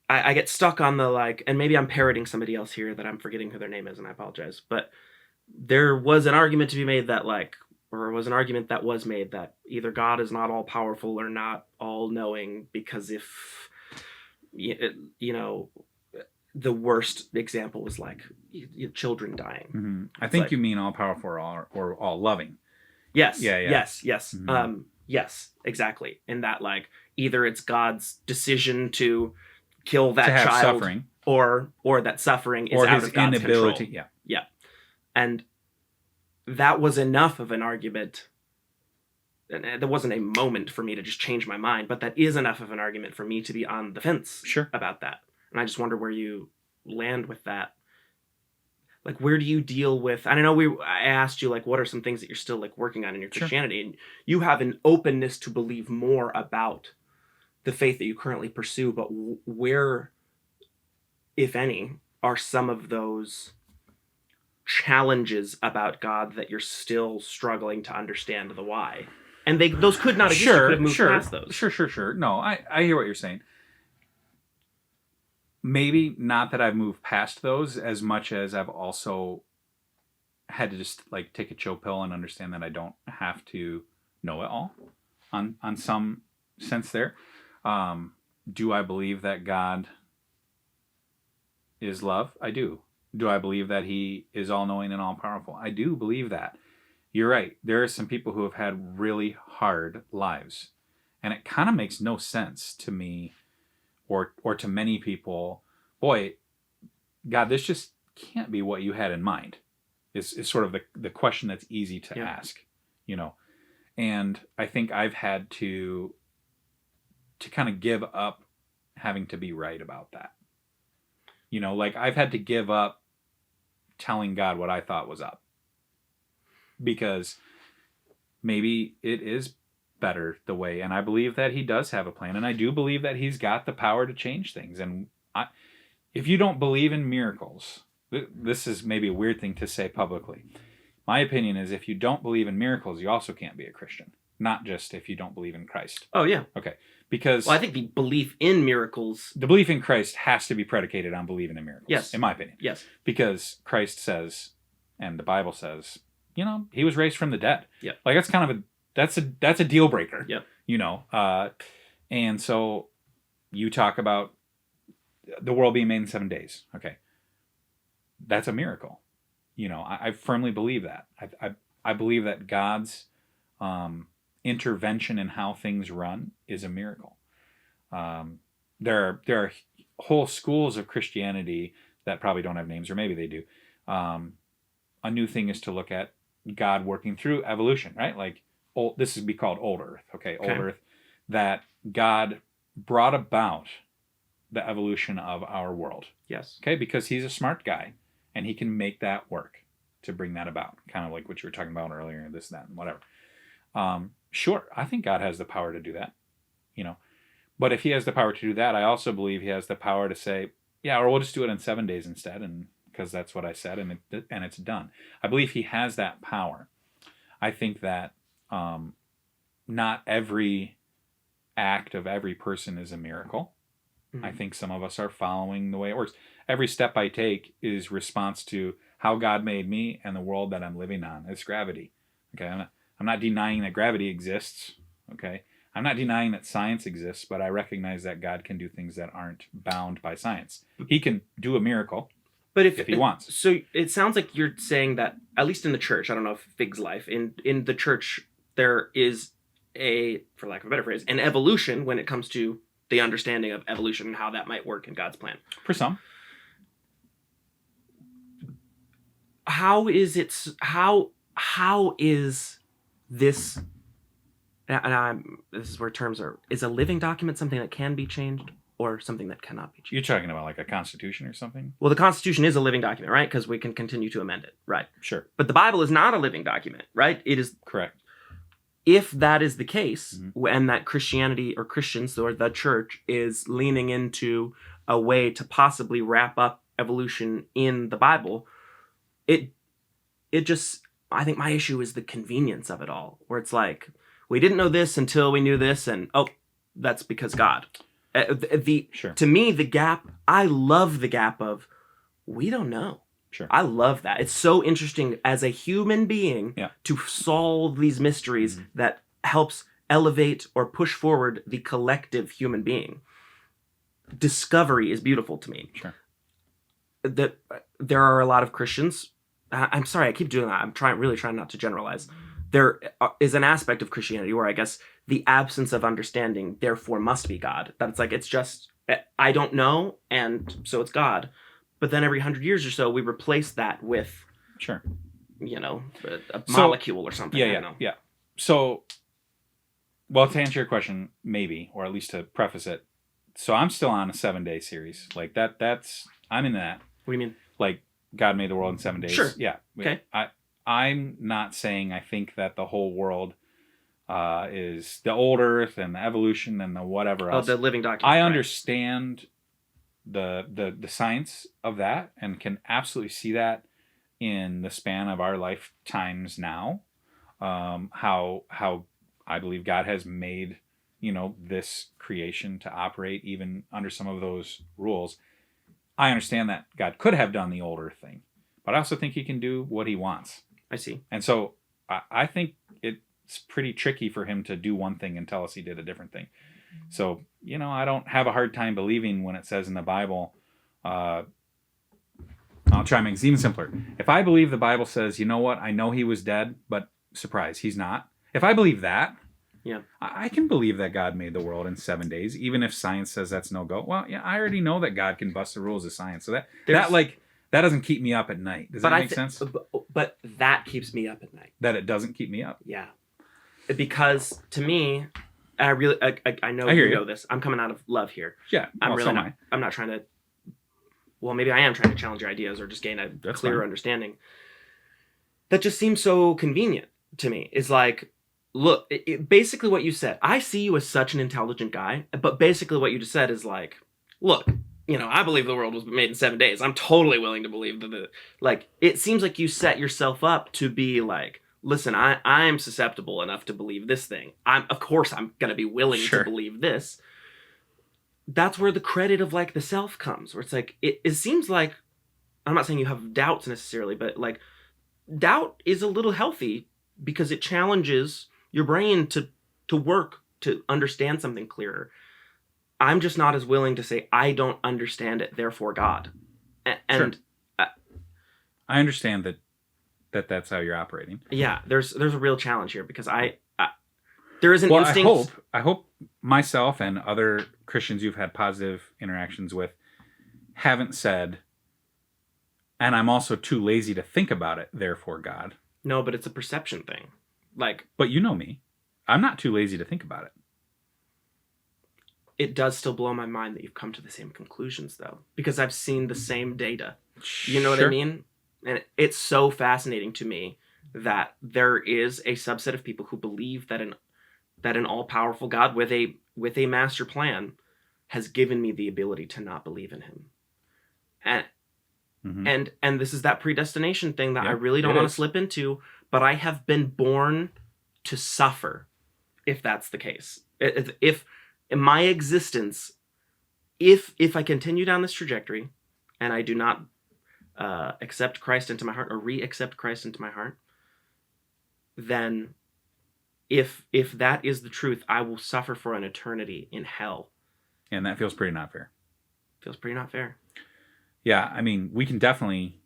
I get stuck on the like, and maybe I'm parroting somebody else here that I'm forgetting who their name is, and I apologize, but there was an argument to be made that like, or was an argument that was made that either God is not all-powerful or not all-knowing, because if, the worst example was like children dying. Mm-hmm. I think like, you mean all-powerful or all-loving. Yes. Yeah. Yes. Mm-hmm. Yes, exactly. And that like, either it's God's decision to kill that child, suffering, or that suffering is or out his of God's inability. Control. Yeah. And that was enough of an argument. And there wasn't a moment for me to just change my mind, but that is enough of an argument for me to be on the fence about that. And I just wonder where you land with that. Like, where do you deal with... I don't know, I asked you, like, what are some things that you're still, like, working on in your Christianity? And you have an openness to believe more about the faith that you currently pursue, but where, if any, are some of those challenges about God that you're still struggling to understand the why? And those could not exist. You could have moved past those. Sure. No, I hear what you're saying. maybe not that I've moved past those as much as I've also had to just like take a chill pill and understand that I don't have to know it all on some sense there. Do I believe that God is love? I do. Do I believe that he is all-knowing and all-powerful? I do believe that. You're right. There are some people who have had really hard lives. And it kind of makes no sense to me or to many people. Boy, God, this just can't be what you had in mind. Is sort of the question that's easy to ask, you know. And I think I've had to kind of give up having to be right about that. You know, like I've had to give up telling God what I thought was up. Because maybe it is better the way, and I believe that he does have a plan, and I do believe that he's got the power to change things. And if you don't believe in miracles, this is maybe a weird thing to say publicly. My opinion is if you don't believe in miracles, you also can't be a Christian. Not just if you don't believe in Christ. Oh, yeah. Okay. Because I think the belief in miracles... The belief in Christ has to be predicated on believing in miracles. Yes. In my opinion. Yes. Because Christ says, and the Bible says, you know, he was raised from the dead. Yeah. Like that's kind of that's a deal breaker. Yeah. You know, and so you talk about the world being made in 7 days. Okay. That's a miracle. You know, I firmly believe that. I believe that God's intervention in how things run is a miracle. There are whole schools of Christianity that probably don't have names, or maybe they do. A new thing is to look at God working through evolution, right? Like this would be called Old Earth. Okay, Old Earth. That God brought about the evolution of our world. Yes. Okay, because he's a smart guy and he can make that work to bring that about. Kind of like what you were talking about earlier, this, that, and whatever. Sure, I think God has the power to do that, you know. But if he has the power to do that, I also believe he has the power to say, yeah, or we'll just do it in 7 days instead, and because that's what I said, and it's done. I believe he has that power. I think that not every act of every person is a miracle. Mm-hmm. I think some of us are following the way it works. Every step I take is response to how God made me and the world that I'm living on. It's gravity. Okay, I'm not denying that gravity exists. Okay, I'm not denying that science exists, but I recognize that God can do things that aren't bound by science. He can do a miracle. But if he wants. So it sounds like you're saying that, at least in the church, I don't know if Fig's life, in the church, there is for lack of a better phrase, an evolution when it comes to the understanding of evolution and how that might work in God's plan. For some. How is this, this is where terms are, is a living document something that can be changed? Or something that cannot be changed? You're talking about like a constitution or something? Well, the Constitution is a living document, right? Because we can continue to amend it, right? Sure. But the Bible is not a living document, right? It is... Correct. If that is the case, mm-hmm. and that Christianity or Christians or the church is leaning into a way to possibly wrap up evolution in the Bible, it just... I think my issue is the convenience of it all, where it's like, we didn't know this until we knew this, and that's because God... Sure. To me, the gap, I love the gap of, we don't know. Sure. I love that. It's so interesting as a human being to solve these mysteries mm-hmm. that helps elevate or push forward the collective human being. Discovery is beautiful to me. Sure. That there are a lot of Christians. I'm sorry, I keep doing that. I'm really trying not to generalize. There is an aspect of Christianity where I guess the absence of understanding therefore must be God. That it's just, I don't know, and so it's God. But then every 100 years or so, we replace that with, sure, you know, a molecule or something. Yeah. So, well, to answer your question, maybe, or at least to preface it, so I'm still on a 7-day series. Like that's, I'm in that. What do you mean? Like, God made the world in 7 days. Sure. Yeah. Okay. I'm not saying I think that the whole world is the old Earth and the evolution and the whatever else. The living document. I understand the science of that and can absolutely see that in the span of our lifetimes now. How I believe God has made, you know, this creation to operate even under some of those rules. I understand that God could have done the older thing, but I also think he can do what he wants. I see. And so I think it's pretty tricky for him to do one thing and tell us he did a different thing. So, I don't have a hard time believing when it says in the Bible, I'll try and make it even simpler. If I believe the Bible says, you know what, I know he was dead, but surprise, he's not. If I believe that, yeah, I can believe that God made the world in 7 days, even if science says that's no go. Well, yeah, I already know that God can bust the rules of science. So that doesn't keep me up at night. Does that make sense? But that keeps me up at night. That it doesn't keep me up. Yeah, because to me, I really, I know you know this. I'm coming out of love here. Yeah, I'm not trying to. Well, maybe I am trying to challenge your ideas or just gain a clearer understanding. That just seems so convenient to me. Is like, look, basically what you said. I see you as such an intelligent guy, but basically what you just said is like, look, I believe the world was made in 7 days. I'm totally willing to believe that. Like, it seems like you set yourself up to be like, listen, I'm susceptible enough to believe this thing. Of course I'm going to be willing to believe this. That's where the credit of like the self comes, where it's like, it seems like, I'm not saying you have doubts necessarily, but like doubt is a little healthy because it challenges your brain to work, to understand something clearer. I'm just not as willing to say, I don't understand it, therefore God. And I understand that that's how you're operating. Yeah, there's a real challenge here because there is an instinct. I hope myself and other Christians you've had positive interactions with haven't said, and I'm also too lazy to think about it, therefore God. No, but it's a perception thing. But you know me. I'm not too lazy to think about it. It does still blow my mind that you've come to the same conclusions, though, because I've seen the same data. You know what I mean? And it's so fascinating to me that there is a subset of people who believe that an all-powerful God with a master plan has given me the ability to not believe in him. And this is that predestination thing that I really don't want to slip into, but I have been born to suffer if that's the case. If in my existence, if I continue down this trajectory and I do not accept Christ into my heart or re-accept Christ into my heart, then if that is the truth, I will suffer for an eternity in hell. And that feels pretty not fair. Feels pretty not fair. Yeah, I mean, we can definitely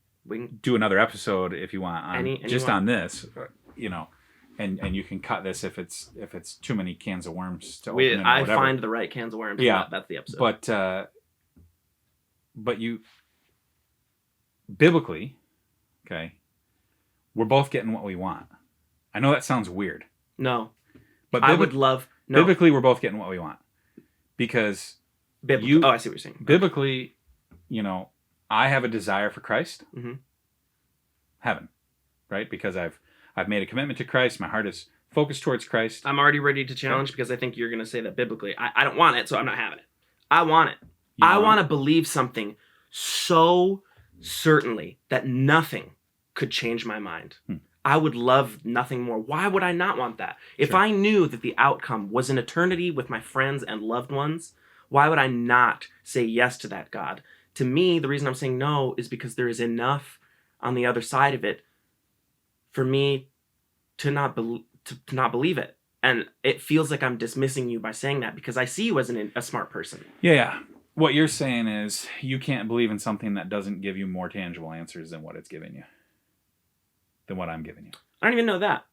do another episode if you want on this, and you can cut this if it's too many cans of worms to open. I find the right cans of worms. Yeah, that's the episode. But you biblically, okay, we're both getting what we want. I know that sounds weird. No, but I would love. No. Biblically, we're both getting what we want because I see what you're saying. Biblically, I have a desire for Christ, heaven, right? Because I've made a commitment to Christ. My heart is focused towards Christ. I'm already ready to challenge because I think you're going to say that biblically. I don't want it, so I'm not having it. I want it. I want to believe something so certainly that nothing could change my mind. I would love nothing more. Why would I not want that? If I knew that the outcome was an eternity with my friends and loved ones, why would I not say yes to that God? To me, the reason I'm saying no is because there is enough on the other side of it for me to not believe it. And it feels like I'm dismissing you by saying that because I see you as a smart person. Yeah. What you're saying is you can't believe in something that doesn't give you more tangible answers than what it's giving you. Than what I'm giving you. I don't even know that.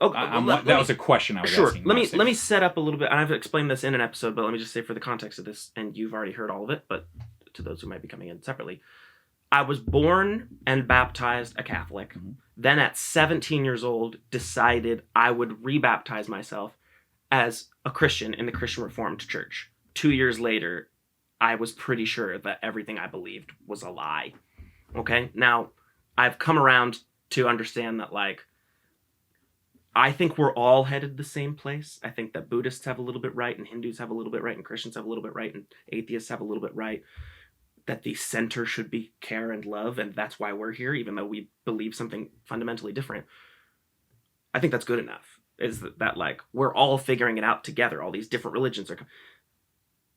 Oh, that was a question I was asking. Let me set up a little bit. And I've explained this in an episode, but let me just say for the context of this, and you've already heard all of it, but to those who might be coming in separately, I was born and baptized a Catholic. Then at 17 years old, decided I would rebaptize myself as a Christian in the Christian Reformed Church. 2 years later, I was pretty sure that everything I believed was a lie. Okay? Now, I've come around to understand that, I think we're all headed the same place. I think that Buddhists have a little bit right, and Hindus have a little bit right, and Christians have a little bit right, and atheists have a little bit right. That the center should be care and love, and that's why we're here, even though we believe something fundamentally different. I think that's good enough. Is that we're all figuring it out together. All these different religions are,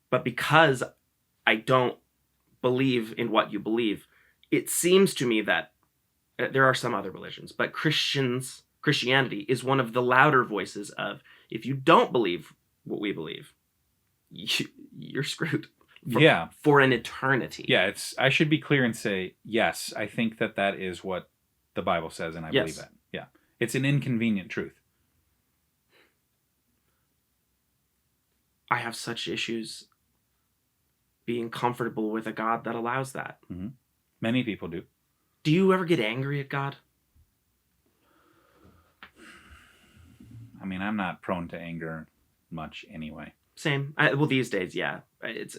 but because I don't believe in what you believe. It seems to me that there are some other religions, but Christianity is one of the louder voices of, if you don't believe what we believe, you're screwed. For an eternity. Yeah, I should be clear and say, yes, I think that is what the Bible says, and I believe that. Yeah. It's an inconvenient truth. I have such issues being comfortable with a God that allows that. Mm-hmm. Many people do. Do you ever get angry at God? I mean, I'm not prone to anger much anyway. Same. Well, these days, yeah.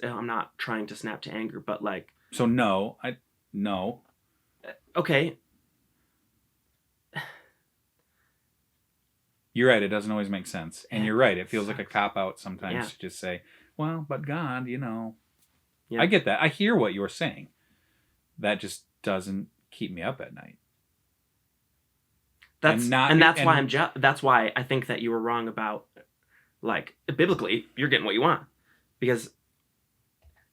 I'm not trying to snap to anger, but like... So no. Okay. You're right, it doesn't always make sense. And you're right, it feels like a cop-out sometimes to just say, well, but God, Yeah. I get that. I hear what you're saying. That just doesn't keep me up at night. That's why I think that you were wrong about, like, biblically, you're getting what you want. Because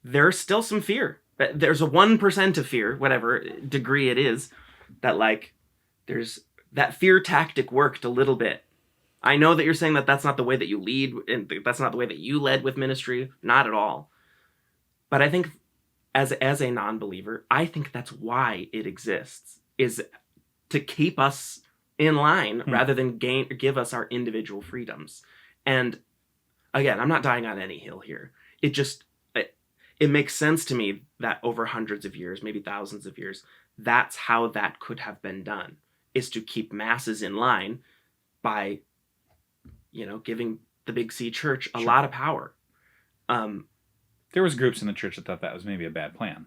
there's still some fear. There's a 1% of fear, whatever degree it is, that, like, there's that fear tactic worked a little bit. I know that you're saying that that's not the way that you lead, and that's not the way that you led with ministry. Not at all. But I think as a non-believer, I think that's why it exists, is to keep us in line rather than give us our individual freedoms. And again, I'm not dying on any hill here. It makes sense to me that over hundreds of years, maybe thousands of years, that's how that could have been done, is to keep masses in line by, giving the Big C church a lot of power. There was groups in the church that thought that was maybe a bad plan.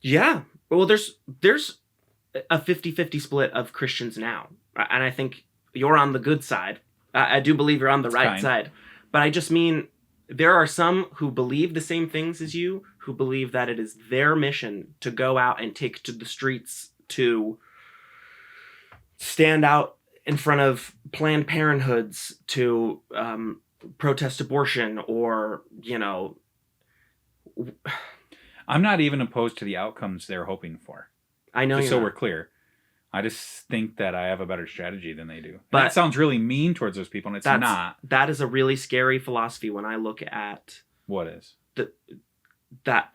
Yeah. Well, there's a 50-50 split of Christians now. And I think you're on the good side. I do believe you're on the right side. But I just mean, there are some who believe the same things as you, who believe that it is their mission to go out and take to the streets to stand out in front of Planned Parenthoods to protest abortion, or, I'm not even opposed to the outcomes they're hoping for. I know. Just so we're clear. I just think that I have a better strategy than they do. But that sounds really mean towards those people, and it's not. That is a really scary philosophy when I look at... What is? That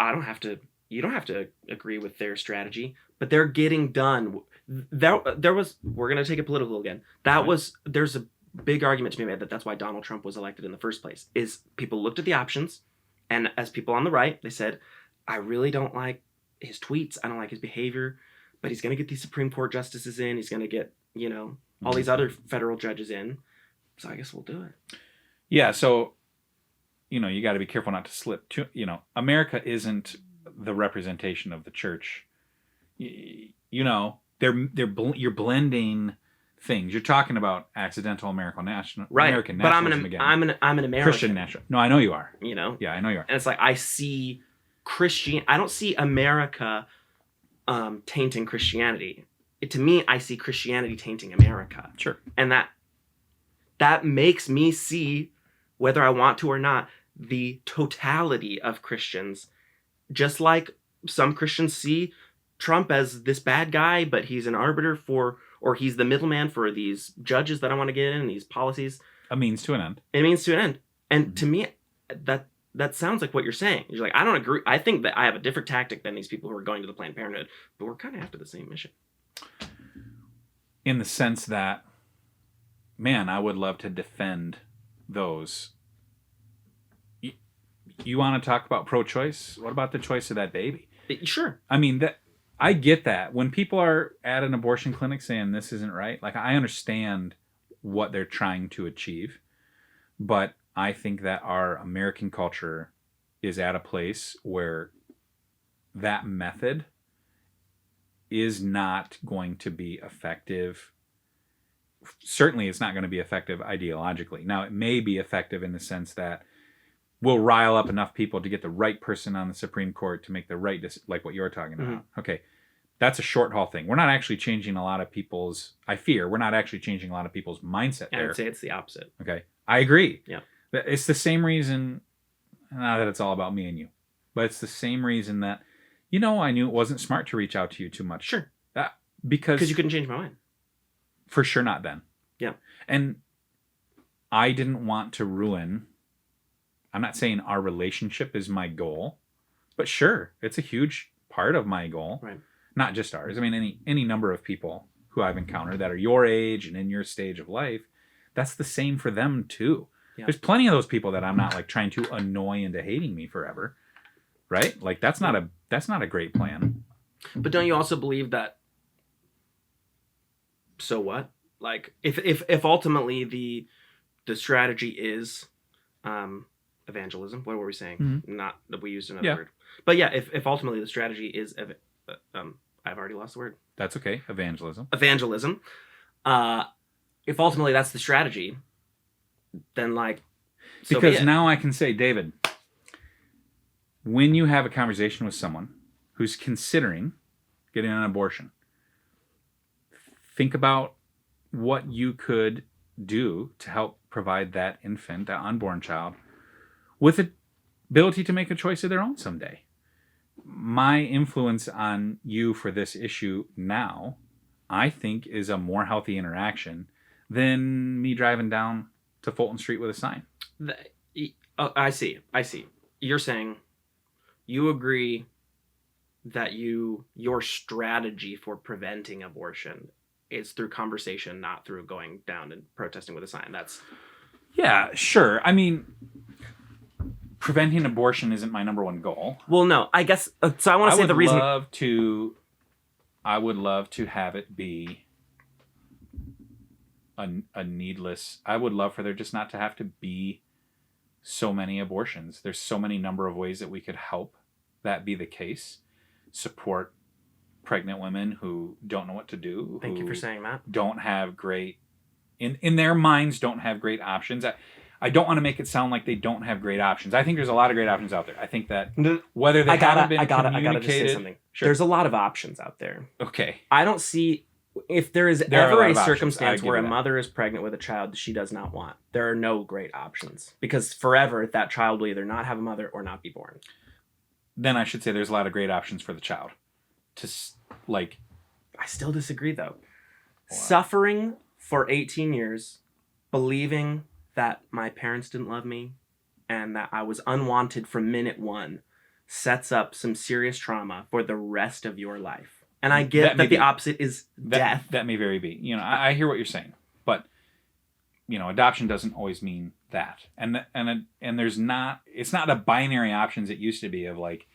you don't have to agree with their strategy, but they're getting done. We're going to take it political again. There's a big argument to be made that that's why Donald Trump was elected in the first place, is people looked at the options, and as people on the right, they said, I really don't like his tweets. I don't like his behavior, but he's going to get these Supreme Court justices in. He's going to get, all these other federal judges in. So I guess we'll do it. Yeah. So, you got to be careful not to slip to, America isn't the representation of the church. You're blending things. You're talking about accidental American nationalism, but I'm an American Christian national. No, I know you are. Yeah, I know you are. And it's like I see I don't see America tainting Christianity. To me, I see Christianity tainting America. Sure. And that makes me see, whether I want to or not, the totality of Christians. Just like some Christians see Trump as this bad guy, but he's an arbiter or he's the middleman for these judges that I want to get in, these policies. A means to an end. It means to an end. And to me, that sounds like what you're saying. You're like, I don't agree. I think that I have a different tactic than these people who are going to the Planned Parenthood, but we're kind of after the same mission. In the sense that, man, I would love to defend those. You want to talk about pro-choice? What about the choice of that baby? Sure. I mean, I get that. When people are at an abortion clinic saying this isn't right, like, I understand what they're trying to achieve, but I think that our American culture is at a place where that method is not going to be effective. Certainly, it's not going to be effective ideologically. Now, it may be effective in the sense that we'll rile up enough people to get the right person on the Supreme Court to make the right like what you're talking about. Okay, that's a short haul thing. We're not actually changing a lot of people's... I fear we're not actually changing a lot of people's mindset there. I would say it's the opposite. Okay, I agree. Yeah. It's the same reason, not that it's all about me and you, but it's the same reason that I knew it wasn't smart to reach out to you too much. Sure. Because you couldn't change my mind. For sure not then. Yeah. And I didn't want to ruin... I'm not saying our relationship is my goal, but sure, it's a huge part of my goal. Right. Not just ours. I mean, any number of people who I've encountered that are your age and in your stage of life, that's the same for them too. Yeah. There's plenty of those people that I'm not like trying to annoy into hating me forever. Right? Like that's not a great plan. But don't you also believe that, so what? Like if ultimately the strategy is evangelism, what were we saying? Mm-hmm. Not that we used another word. But yeah, if ultimately the strategy is I've already lost the word. That's okay. Evangelism. If ultimately that's the strategy, then like... So because now I can say, David, when you have a conversation with someone who's considering getting an abortion, think about what you could do to help provide that infant, that unborn child, with the ability to make a choice of their own someday. My influence on you for this issue now, I think, is a more healthy interaction than me driving down to Fulton Street with a sign. I see. You're saying you agree that your strategy for preventing abortion is through conversation, not through going down and protesting with a sign. Yeah, sure. I mean, preventing abortion isn't my number one goal. Well, no, I guess. So I want to say the reason. I would love to have it be a needless. I would love for there just not to have to be so many abortions. There's so many number of ways that we could help that be the case. Support pregnant women who don't know what to do. Thank you for saying that. Don't have great, in their minds, don't have great options. I don't want to make it sound like they don't have great options. I think there's a lot of great options out there. I think that whether they haven't been communicated... I gotta just say something. Sure. There's a lot of options out there. Okay. I don't see... If there is ever a circumstance where a mother is pregnant with a child she does not want, there are no great options. Because forever, that child will either not have a mother or not be born. Then I should say there's a lot of great options for the child. I still disagree, though. Wow. Suffering for 18 years, believing that my parents didn't love me and that I was unwanted from minute one, sets up some serious trauma for the rest of your life. And I get that the opposite is death. That may very be. I hear what you're saying, but adoption doesn't always mean that. And there's not. It's not a binary options it used to be of like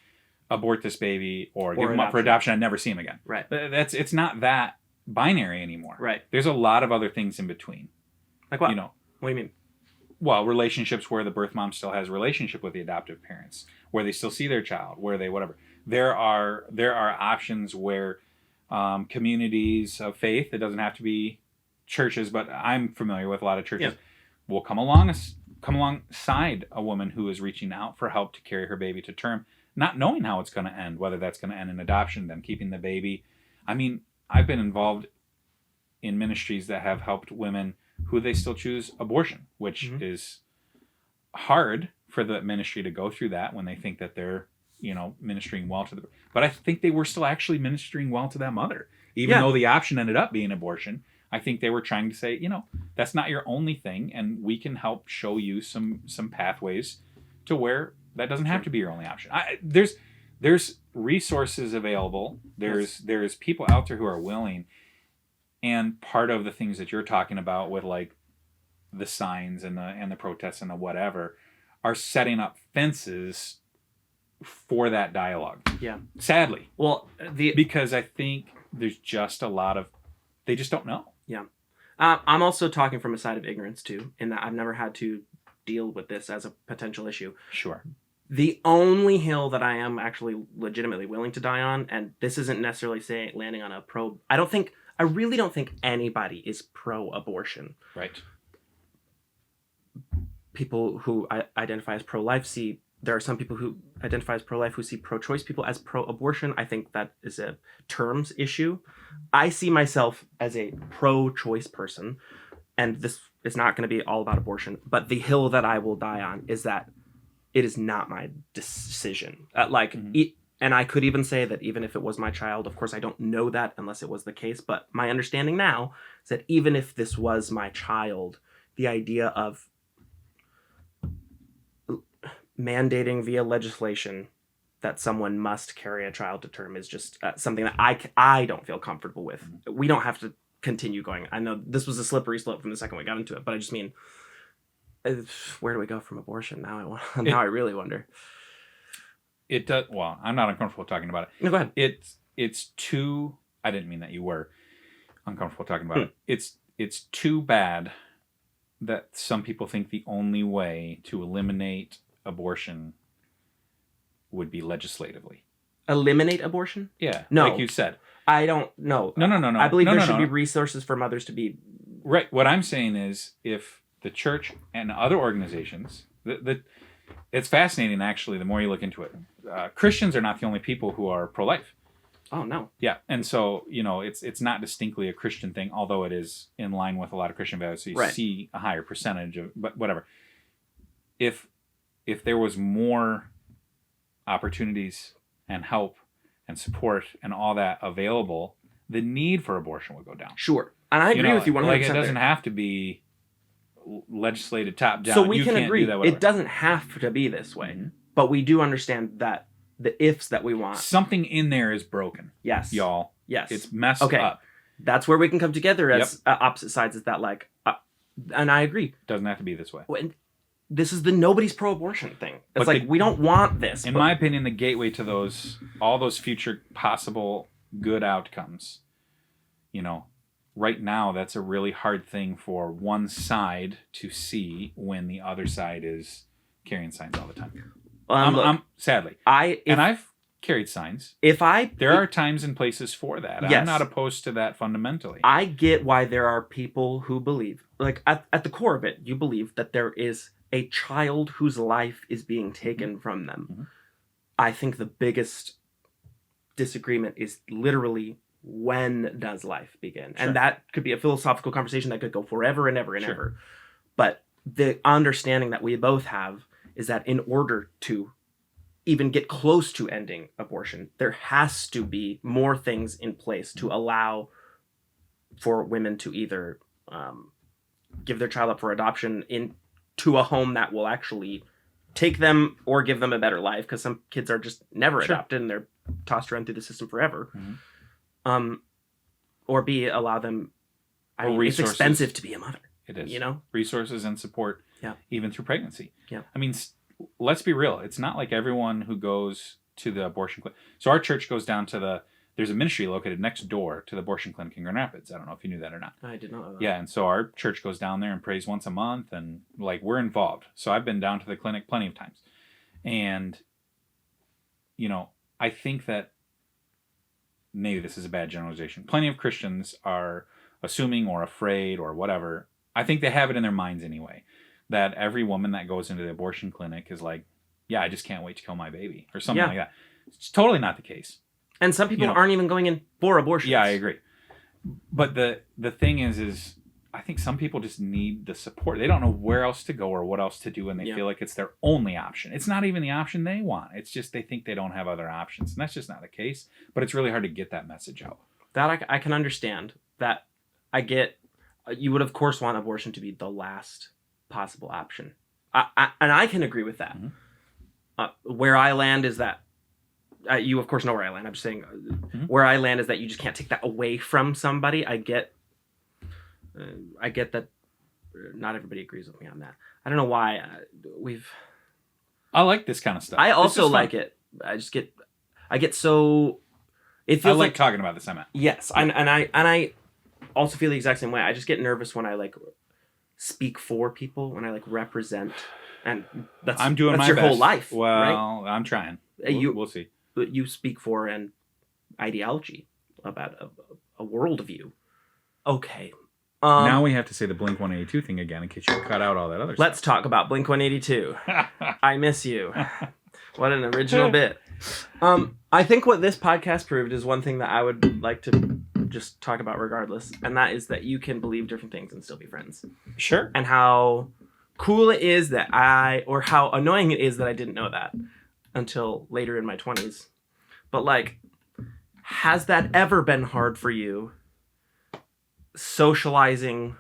abort this baby or give him up for adoption and never see him again. Right. It's not that binary anymore. Right. There's a lot of other things in between. Like what? What do you mean? Well, relationships where the birth mom still has a relationship with the adoptive parents, where they still see their child, where they whatever. There are options where communities of faith, it doesn't have to be churches, but I'm familiar with a lot of churches, will come alongside a woman who is reaching out for help to carry her baby to term, not knowing how it's going to end, whether that's going to end in adoption, them keeping the baby. I mean, I've been involved in ministries that have helped women who they still choose abortion, which is hard for the ministry to go through that when they think that they're ministering well to but I think they were still actually ministering well to that mother, even though the option ended up being abortion. I think they were trying to say, that's not your only thing, and we can help show you some pathways to where that doesn't have to be your only option. There's resources available. There's people out there who are willing, and part of the things that you're talking about with like the signs and the protests and the whatever are setting up fences for that dialogue. Yeah. Sadly. Well, because I think there's just a lot of, they just don't know. Yeah. I'm also talking from a side of ignorance too, in that I've never had to deal with this as a potential issue. Sure. The only hill that I am actually legitimately willing to die on, and this isn't necessarily landing on a pro, I really don't think anybody is pro-abortion. Right. People who identify as pro-life there are some people who identify as pro-life who see pro-choice people as pro-abortion. I think that is a terms issue. I see myself as a pro-choice person, and this is not going to be all about abortion, but the hill that I will die on is that it is not my decision. and I could even say that even if it was my child, of course I don't know that unless it was the case, but my understanding now is that even if this was my child, the idea of mandating via legislation that someone must carry a child to term is just something that I don't feel comfortable with. We don't have to continue going. I know this was a slippery slope from the second we got into it, but I just mean, where do we go from abortion? Now I really wonder. It does. Well, I'm not uncomfortable talking about it. No, go ahead. It's too. I didn't mean that you were uncomfortable talking about it. It's too bad that some people think the only way to eliminate abortion would be legislatively. Eliminate abortion? Yeah. No. Like you said. I don't know. No. I believe there should be resources for mothers to be... Right. What I'm saying is if the church and other organizations... It's fascinating, actually, the more you look into it. Christians are not the only people who are pro-life. Oh, no. Yeah. And so, it's not distinctly a Christian thing, although it is in line with a lot of Christian values. So you see a higher percentage of... But whatever. If there was more opportunities and help and support and all that available, the need for abortion would go down. Sure. And I agree with you 100%. Like, it doesn't have to be legislated top down. So we can can't agree. Do that, it doesn't have to be this way. Mm-hmm. But we do understand that the ifs that we want. Something in there is broken. Yes. Y'all. Yes. It's messed up. That's where we can come together as opposite sides. Is that and I agree. Doesn't have to be this way. And this is the nobody's pro-abortion thing. It's we don't want this. In my opinion, the gateway to all those future possible good outcomes, right now, that's a really hard thing for one side to see when the other side is carrying signs all the time. Sadly. I've carried signs. There are times and places for that. Yes. I'm not opposed to that fundamentally. I get why there are people who believe, at the core of it, you believe that there is a child whose life is being taken from them. Mm-hmm. I think the biggest disagreement is literally, when does life begin? Sure. And that could be a philosophical conversation that could go forever and ever and ever. But the understanding that we both have is that in order to even get close to ending abortion, there has to be more things in place to allow for women to either give their child up for adoption to a home that will actually take them or give them a better life, because some kids are just never adopted and they're tossed around through the system forever. Mm-hmm. Or B, allow them... it's expensive to be a mother. It is. Resources and support, even through pregnancy. Yeah. I mean, let's be real. It's not like everyone who goes to the abortion clinic... So our church goes down to there's a ministry located next door to the abortion clinic in Grand Rapids. I don't know if you knew that or not. I did not know that. Yeah, and so our church goes down there and prays once a month, and we're involved. So I've been down to the clinic plenty of times. And, I think that maybe this is a bad generalization. Plenty of Christians are assuming or afraid or whatever. I think they have it in their minds anyway, that every woman that goes into the abortion clinic is like, yeah, I just can't wait to kill my baby or something like that. It's totally not the case. And some people aren't even going in for abortions. Yeah, I agree. But the thing is I think some people just need the support. They don't know where else to go or what else to do, and they feel like it's their only option. It's not even the option they want. It's just they think they don't have other options. And that's just not the case. But it's really hard to get that message out. That I can understand. That I get. You would, of course, want abortion to be the last possible option. And I can agree with that. Mm-hmm. Where I land is that, you, of course, know where I land. I'm just saying, where I land is that you just can't take that away from somebody. I get that not everybody agrees with me on that. I don't know why I like this kind of stuff. I also like it. I get so... It feels like talking about this, I meant. Yes, and I also feel the exact same way. I just get nervous when I speak for people, when I represent, and that's I'm doing that's my your best. whole life. Well, right? I'm trying. We'll see. You speak for an ideology about a worldview. Okay. Now we have to say the Blink-182 thing again in case you cut out all that other stuff. Let's talk about Blink-182. I miss you. What an original bit. I think what this podcast proved is one thing that I would like to just talk about regardless, and that is that you can believe different things and still be friends. Sure. And how cool it is that or how annoying it is that I didn't know that until later in my 20s. But like, has that ever been hard for you socializing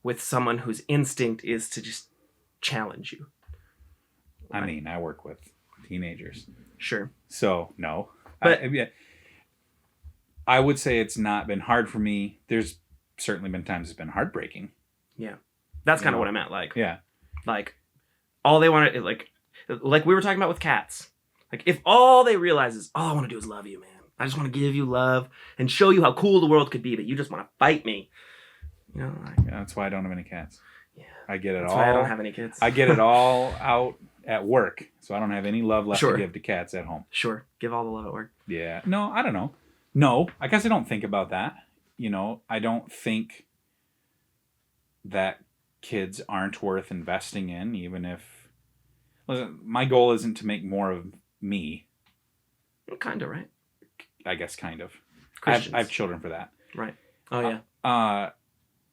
with someone whose instinct is to just challenge you? I mean, I work with teenagers. Sure. So, no. But I would say it's not been hard for me. There's certainly been times it's been heartbreaking. yeah. That's kind of what I meant. Like, Yeah. like, all they want to, like we were talking about with cats. Like, if all they realize is, all I want to do is love you, man. I just want to give you love and show you how cool the world could be, but you just want to fight me. You know, like, Yeah, that's why I don't have any cats. yeah. I get it That's all. why I don't have any kids. I get it all out at work, so I don't have any love left Sure. to give to cats at home. Sure. Give all the love at work. Yeah. No, I don't know. No, I guess I don't think about that. You know, I don't think that kids aren't worth investing in, even if... Listen, my goal isn't to make more of me. Kind of, right? I guess kind of. I have children for that. Right. Oh, yeah.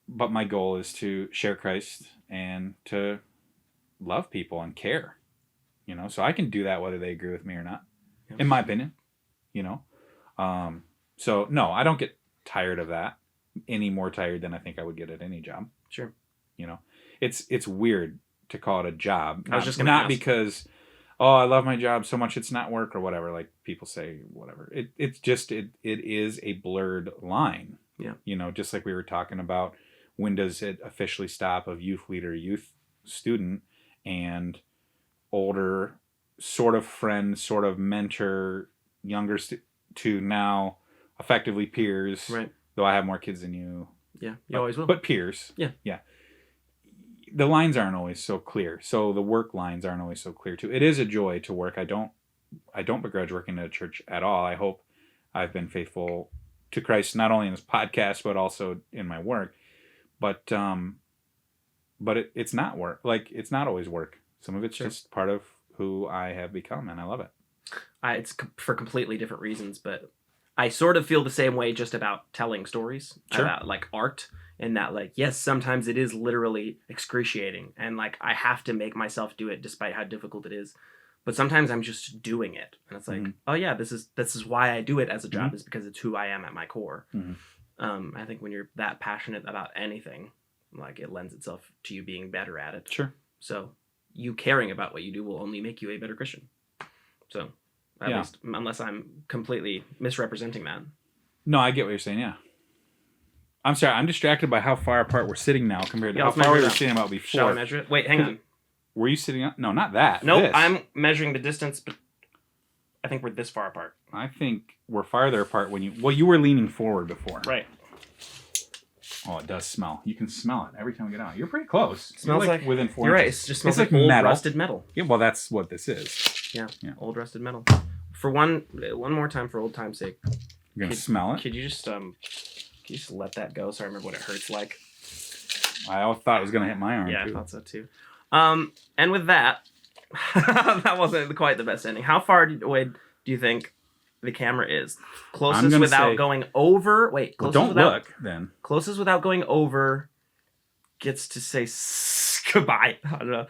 But my goal is to share Christ and to love people and care. You know, so I can do that whether they agree with me or not. Yep. In my opinion, you know. So no, I don't get tired of that. Any more tired than I think I would get at any job. Sure. You know, it's weird to call it a job. I was just gonna not ask. Because, oh, I love my job so much it's not work or whatever. Like people say, whatever. It's just it is a blurred line. Yeah. You know, just like we were talking about, when does it officially stop of youth leader, youth student, and older sort of friend, sort of mentor, younger to now effectively peers. Right. Though I have more kids than you. Yeah. You always will. But peers. Yeah. Yeah. The lines aren't always so clear. So the work lines aren't always so clear too. It is a joy to work. I don't begrudge working at a church at all. I hope I've been faithful to Christ, not only in this podcast, but also in my work. But it's not work. Like, it's not always work. Some of it's just part of who I have become, and I love it. It's for completely different reasons, but I sort of feel the same way just about telling stories, about like art, and that like, yes, sometimes it is literally excruciating, and like I have to make myself do it despite how difficult it is. But sometimes I'm just doing it, and it's like, oh yeah, this is why I do it as a job, is because it's who I am at my core. I think when you're that passionate about anything, like, it lends itself to you being better at it. Sure. So you caring about what you do will only make you a better Christian. So at least, unless I'm completely misrepresenting that. No, I get what you're saying. Yeah. I'm sorry. I'm distracted by how far apart we're sitting now compared to how far we were sitting about before. Shall I measure it? Wait, hang on. Were you sitting up? No, not that. Nope, this. I'm measuring the distance, but I think we're this far apart. I think we're farther apart when you were leaning forward before. Right. Oh, it does smell. You can smell it every time we get out. You're pretty close. It smells like within 4 You're right. inches. It just smells It's like old metal. rusted metal. Yeah, well, that's what this is. Yeah. Old rusted metal. For one more time, for old time's sake. You're gonna smell it. Could you just let that go so I remember what it hurts like? I always thought it was gonna hit my arm. Yeah, too. I thought so too. And with that, that wasn't quite the best ending. How far away do you think the camera is? Closest without going over. Wait, well, don't look then. Closest without going over gets to say goodbye. I don't know.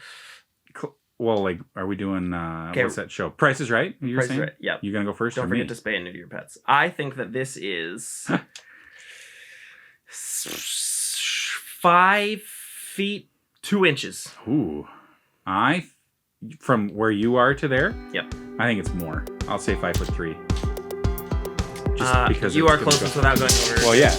Well, like, are we doing what's that show? Price is Right? You were saying? Right. Yep. You gonna go first? Don't or forget me? to spay and neuter your pets. I think that this is 5 feet 2 inches. Ooh, from where you are to there? Yep. I think it's more. I'll say 5'3". Just because you are closest without going over. Well, yeah.